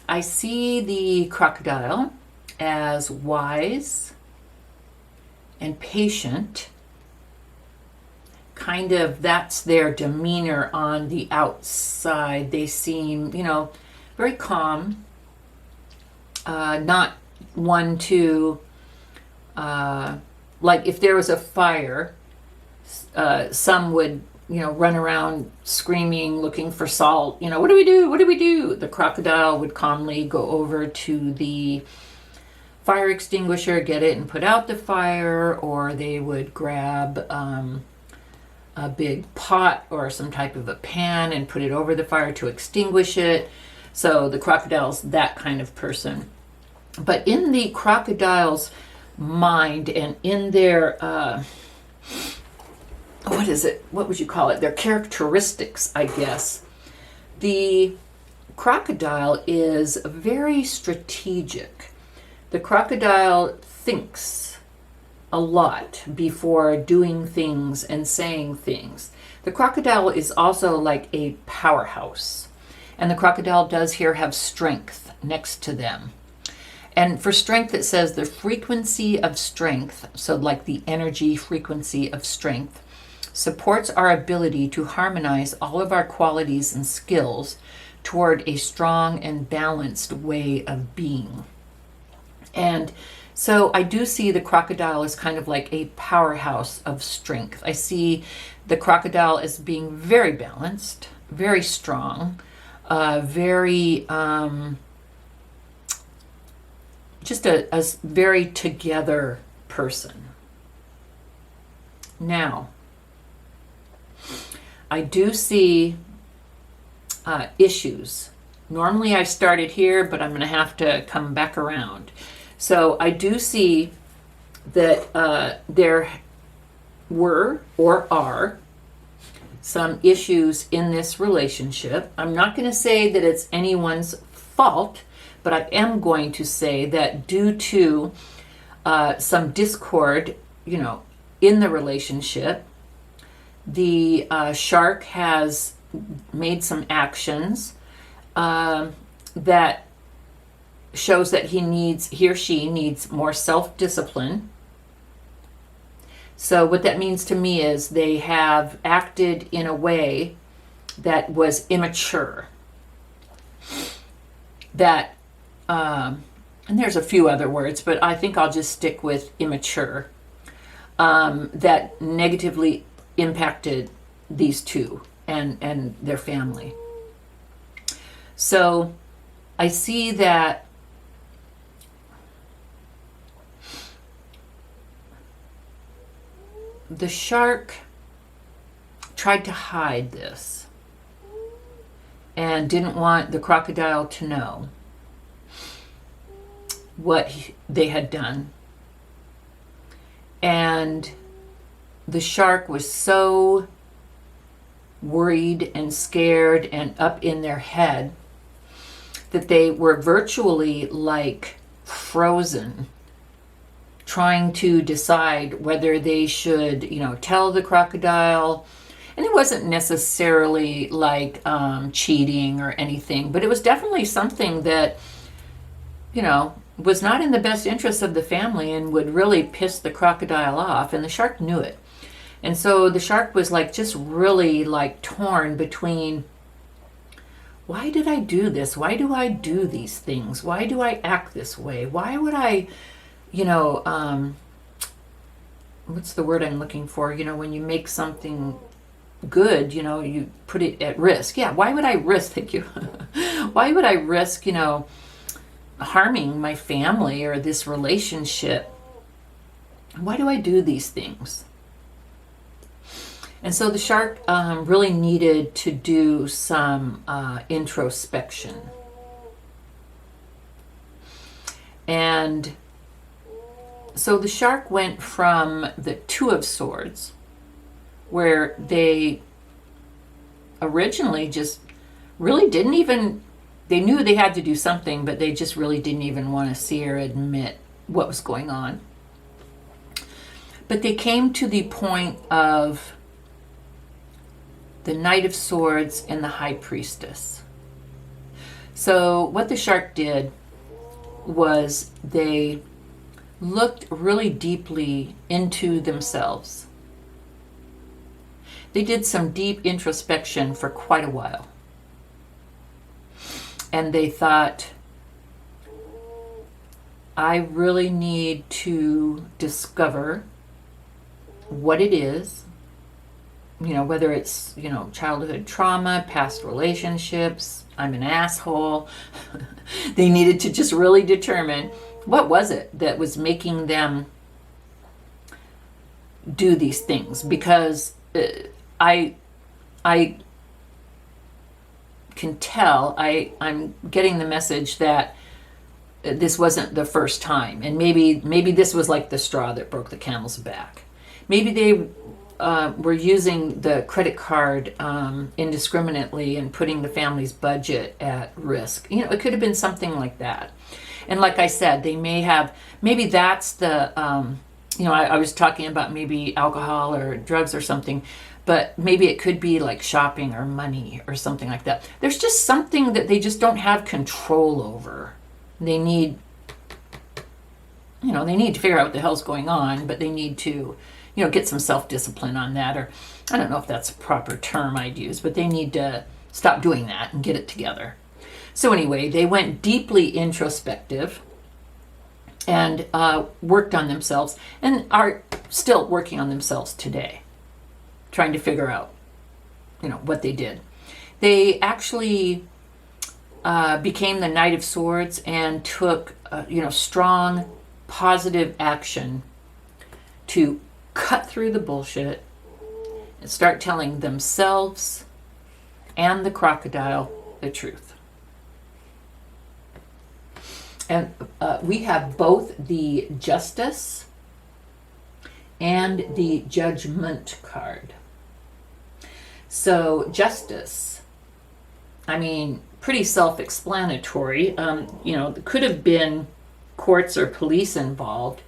I see the crocodile as wise and patient. Kind of, that's their demeanor on the outside. They seem, very calm. Not one to, like if there was a fire, some would, run around screaming, looking for salt. What do we do? What do we do? The crocodile would calmly go over to the fire extinguisher, get it and put out the fire, or they would grab a big pot or some type of a pan and put it over the fire to extinguish it. So the crocodile's that kind of person. But in the crocodile's mind and in their, what would you call it? Their characteristics, I guess. The crocodile is very strategic. The crocodile thinks a lot before doing things and saying things. The crocodile is also like a powerhouse. And the crocodile does here have strength next to them. And for strength, it says the frequency of strength, so like the energy frequency of strength, supports our ability to harmonize all of our qualities and skills toward a strong and balanced way of being. And so I do see the crocodile as kind of like a powerhouse of strength. I see the crocodile as being very balanced, very strong, very, just a very together person. Now, I do see issues. Normally I started here, but I'm going to have to come back around. So I do see that there were or are some issues in this relationship. I'm not going to say that it's anyone's fault, but I am going to say that due to some discord, in the relationship, the shark has made some actions that shows that he or she needs more self-discipline. So what that means to me is they have acted in a way that was immature. That, and there's a few other words, but I think I'll just stick with immature, that negatively impacted these two and their family. So I see that the shark tried to hide this and didn't want the crocodile to know what they had done. And the shark was so worried and scared and up in their head that they were virtually like frozen, trying to decide whether they should, tell the crocodile. And it wasn't necessarily like cheating or anything, but it was definitely something that, was not in the best interest of the family and would really piss the crocodile off. And the shark knew it. And so the shark was like just really like torn between, why did I do this? Why do I do these things? Why do I act this way? Why would I, what's the word I'm looking for? When you make something good, you put it at risk. Yeah, why would I risk, thank you. Why would I risk, harming my family or this relationship? Why do I do these things? And so the shark really needed to do some introspection. And so the shark went from the Two of Swords, where they originally just really didn't even, they knew they had to do something, but they just really didn't even want to see or admit what was going on. But they came to the point of the Knight of Swords and the High Priestess. So what the shark did was they looked really deeply into themselves. They did some deep introspection for quite a while. And they thought, I really need to discover what it is, whether it's, childhood trauma, past relationships, I'm an asshole. They needed to just really determine what was it that was making them do these things. Because I can tell, I'm getting the message that this wasn't the first time. And maybe this was like the straw that broke the camel's back. Maybe they were using the credit card indiscriminately and putting the family's budget at risk. It could have been something like that. And like I said, they maybe that's the, I was talking about maybe alcohol or drugs or something, but maybe it could be like shopping or money or something like that. There's just something that they just don't have control over. They need, they need to figure out what the hell's going on, but they need to, get some self-discipline on that, or I don't know if that's a proper term I'd use, but they need to stop doing that and get it together. So anyway, they went deeply introspective and worked on themselves, and are still working on themselves today, trying to figure out, what they did. They actually became the Knight of Swords and took, strong, positive action to cut through the bullshit and start telling themselves and the crocodile the truth. And we have both the Justice and the Judgment card. So Justice, pretty self-explanatory. There could have been courts or police involved,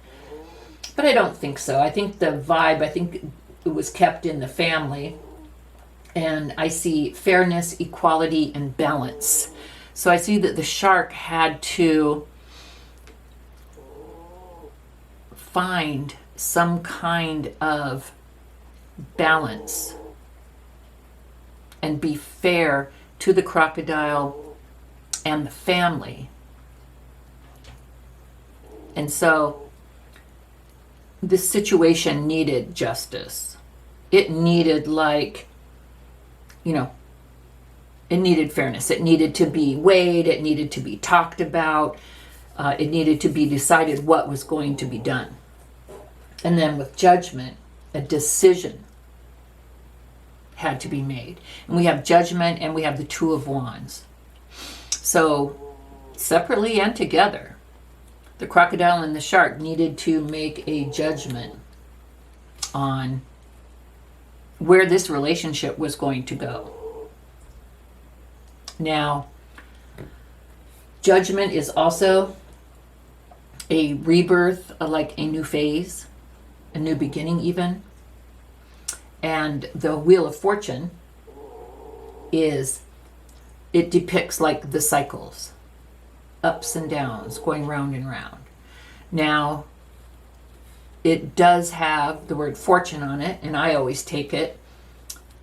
but I don't think so. I think the vibe, it was kept in the family. And I see fairness, equality, and balance. So I see that the shark had to find some kind of balance and be fair to the crocodile and the family. And so this situation needed justice. It needed it needed fairness. It needed to be weighed. It needed to be talked about. It needed to be decided what was going to be done. And then with Judgment, a decision had to be made. And we have Judgment and we have the Two of Wands. So separately and together, the crocodile and the shark needed to make a judgment on where this relationship was going to go. Now, Judgment is also a rebirth, like a new phase, a new beginning even. And the Wheel of Fortune it depicts like the cycles, ups and downs, going round and round. Now, it does have the word fortune on it, and I always take it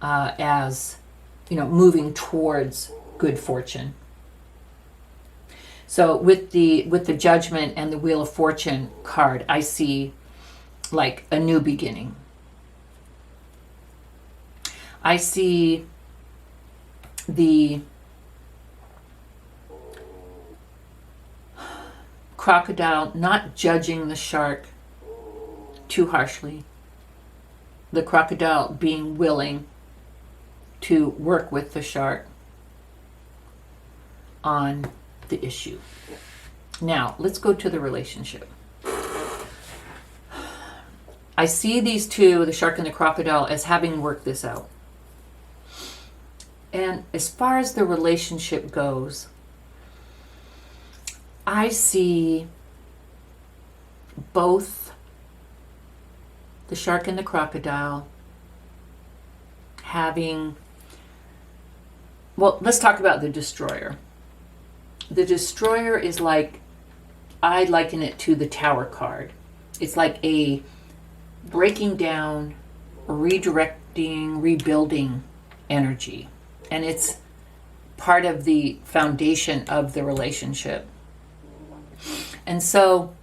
as, moving towards good fortune. So with the Judgment and the Wheel of Fortune card, I see like a new beginning. I see the crocodile not judging the shark too harshly. The crocodile being willing to work with the shark on the issue. Now, let's go to the relationship. I see these two, the shark and the crocodile, as having worked this out. And as far as the relationship goes, I see both the shark and the crocodile having, let's talk about the destroyer. The destroyer is like, I liken it to the Tower card. It's like a breaking down, redirecting, rebuilding energy. And it's part of the foundation of the relationship. And so,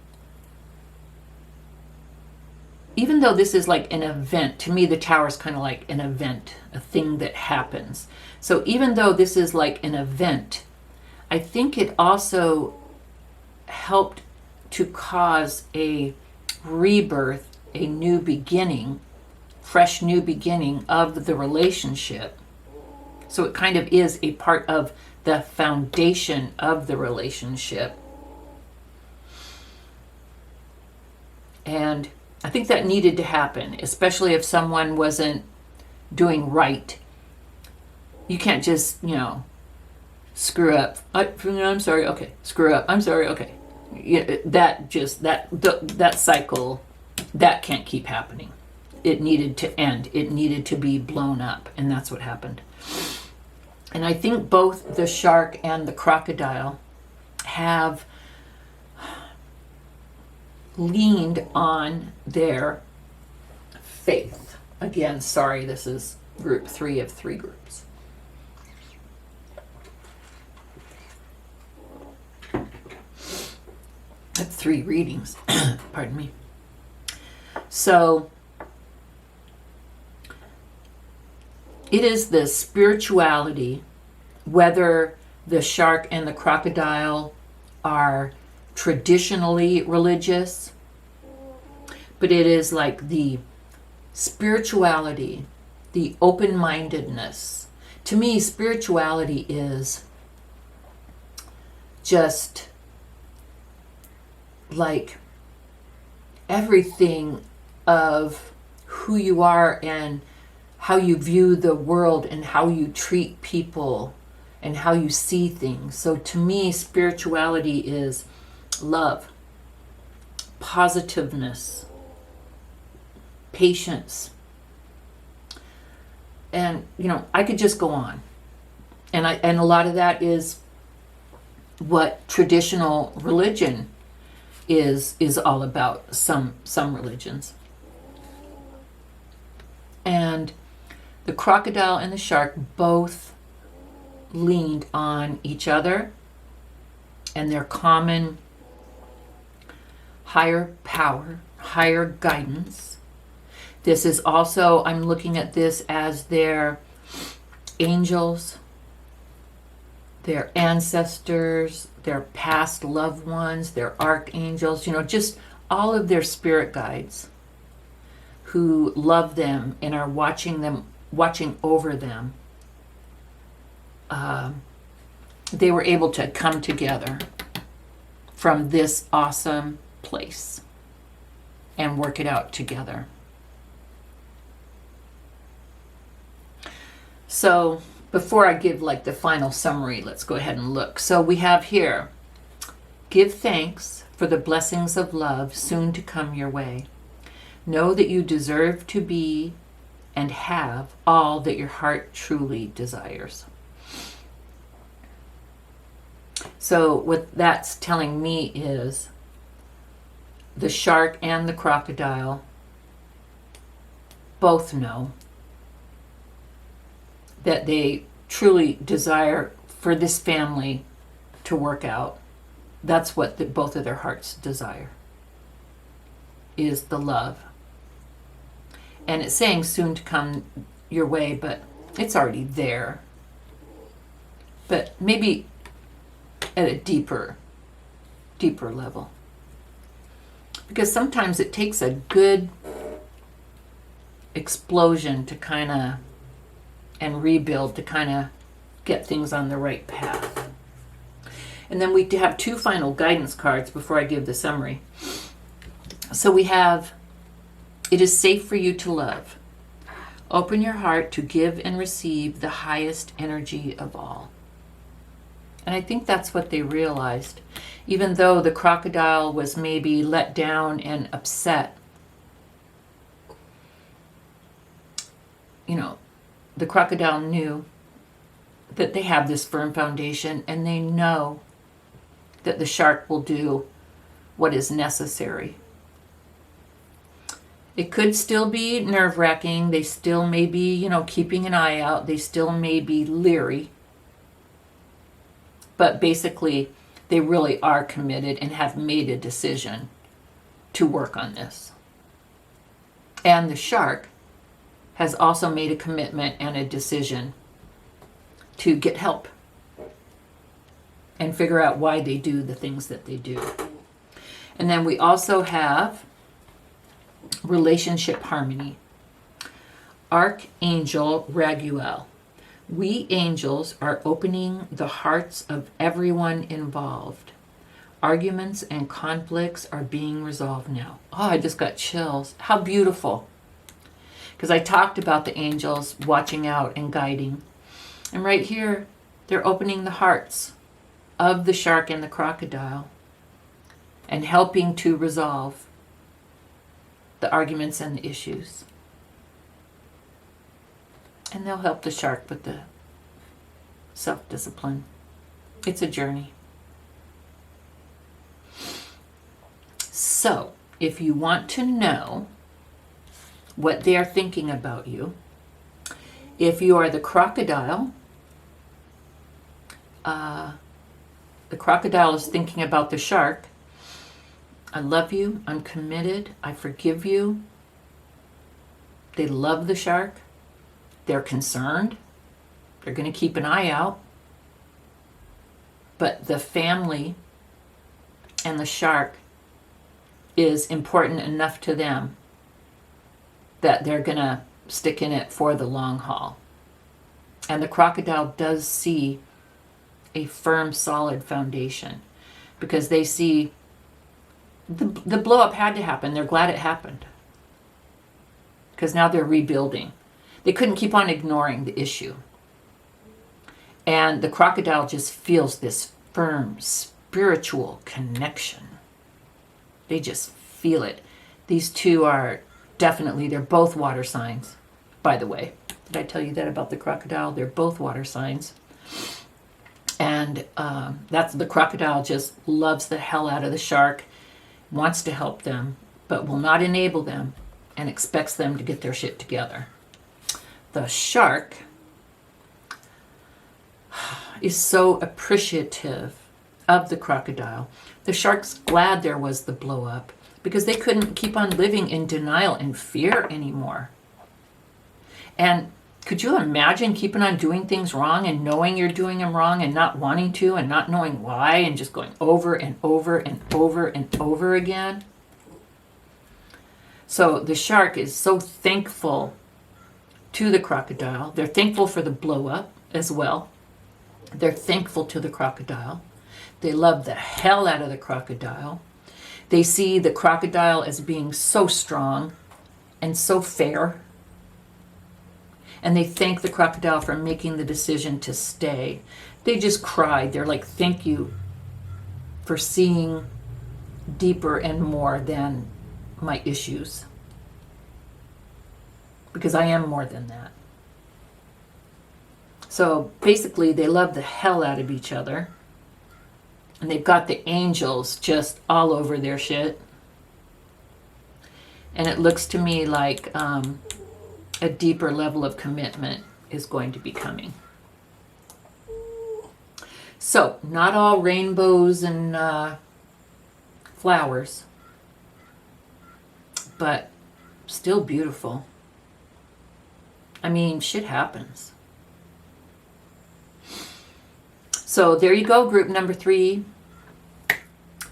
even though this is like an event, to me the Tower is kind of like an event, a thing that happens. So even though this is like an event, I think it also helped to cause a rebirth, a new beginning, fresh new beginning of the relationship. So it kind of is a part of the foundation of the relationship. And I think that needed to happen, especially if someone wasn't doing right. You can't just, screw up. I'm sorry, okay. Screw up. I'm sorry, okay. That cycle, that can't keep happening. it needed to end. It needed to be blown up, and that's what happened. And I think both the shark and the crocodile have leaned on their faith. Again, sorry, this is group 3 of 3 groups. That's 3 readings. Pardon me. So it is the spirituality, whether the shark and the crocodile are traditionally religious, but it is like the spirituality, the open-mindedness. To me, spirituality is just like everything of who you are and how you view the world and how you treat people and how you see things. So to me, spirituality is love, positiveness, patience. And, you know, I could just go on. And a lot of that is what traditional religion is all about, some religions. And the crocodile and the shark both leaned on each other and their common higher power, higher guidance. This is also, I'm looking at this as their angels, their ancestors, their past loved ones, their archangels, you know, just all of their spirit guides who love them and are watching over them. They were able to come together from this awesome place and work it out together. So before I give like the final summary, let's go ahead and look. So we have here, give thanks for the blessings of love soon to come your way. Know that you deserve to be and have all that your heart truly desires. So what that's telling me is the shark and the crocodile both know that they truly desire for this family to work out. That's what both of their hearts desire, is the love. And it's saying soon to come your way, but it's already there. But maybe at a deeper level. Because sometimes it takes a good explosion to kind of, and rebuild to kind of get things on the right path. And then we have 2 final guidance cards before I give the summary. So we have, it is safe for you to love. Open your heart to give and receive the highest energy of all. And I think that's what they realized. Even though the crocodile was maybe let down and upset, you know, the crocodile knew that they have this firm foundation, and they know that the shark will do what is necessary. It could still be nerve-wracking. They still may be, you know, keeping an eye out. They still may be leery. But basically, they really are committed and have made a decision to work on this. And the shark has also made a commitment and a decision to get help and figure out why they do the things that they do. And then we also have relationship harmony. Archangel Raguel. We angels are opening the hearts of everyone involved. Arguments and conflicts are being resolved now. Oh, I just got chills. How beautiful. Because I talked about the angels watching out and guiding. And right here, they're opening the hearts of the shark and the crocodile and helping to resolve the arguments and the issues. And they'll help the shark with the self-discipline. It's a journey. So, if you want to know what they are thinking about you, if you are the crocodile is thinking about the shark. I love you. I'm committed. I forgive you. They love the shark. They're concerned. They're going to keep an eye out. But the family and the shark is important enough to them that they're going to stick in it for the long haul. And the crocodile does see a firm, solid foundation, because they see the blow up had to happen. They're glad it happened, because now they're rebuilding. They couldn't keep on ignoring the issue. And the crocodile just feels this firm spiritual connection. They just feel it. These two are definitely, they're both water signs, by the way. Did I tell you that about the crocodile? They're both water signs. And that's, the crocodile just loves the hell out of the shark, wants to help them, but will not enable them, and expects them to get their shit together. The shark is so appreciative of the crocodile. The shark's glad there was the blow up, because they couldn't keep on living in denial and fear anymore. And could you imagine keeping on doing things wrong and knowing you're doing them wrong and not wanting to and not knowing why and just going over and over and over and over again? So the shark is so thankful to the crocodile. They're thankful for the blow up as well. They're thankful to the crocodile. They love the hell out of the crocodile. They see the crocodile as being so strong and so fair. And they thank the crocodile for making the decision to stay. They just cried. They're like, thank you for seeing deeper and more than my issues. Because I am more than that. So basically, they love the hell out of each other. And they've got the angels just all over their shit. And it looks to me like a deeper level of commitment is going to be coming. So, not all rainbows and flowers, but still beautiful. I mean, shit happens. So there you go, group number 3.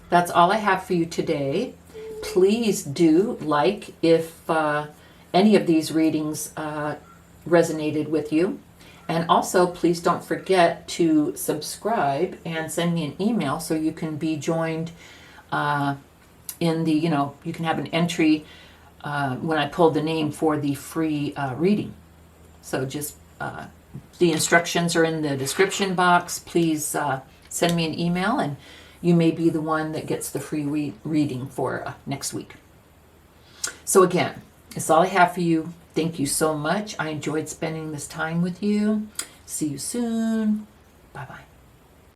That's all I have for you today. Please do like if any of these readings resonated with you. And also, please don't forget to subscribe and send me an email so you can be joined in the, you can have an entry when I pull the name for the free reading. So just the instructions are in the description box. Please send me an email and you may be the one that gets the free reading for next week. So again, that's all I have for you. Thank you so much. I enjoyed spending this time with you. See you soon. Bye-bye.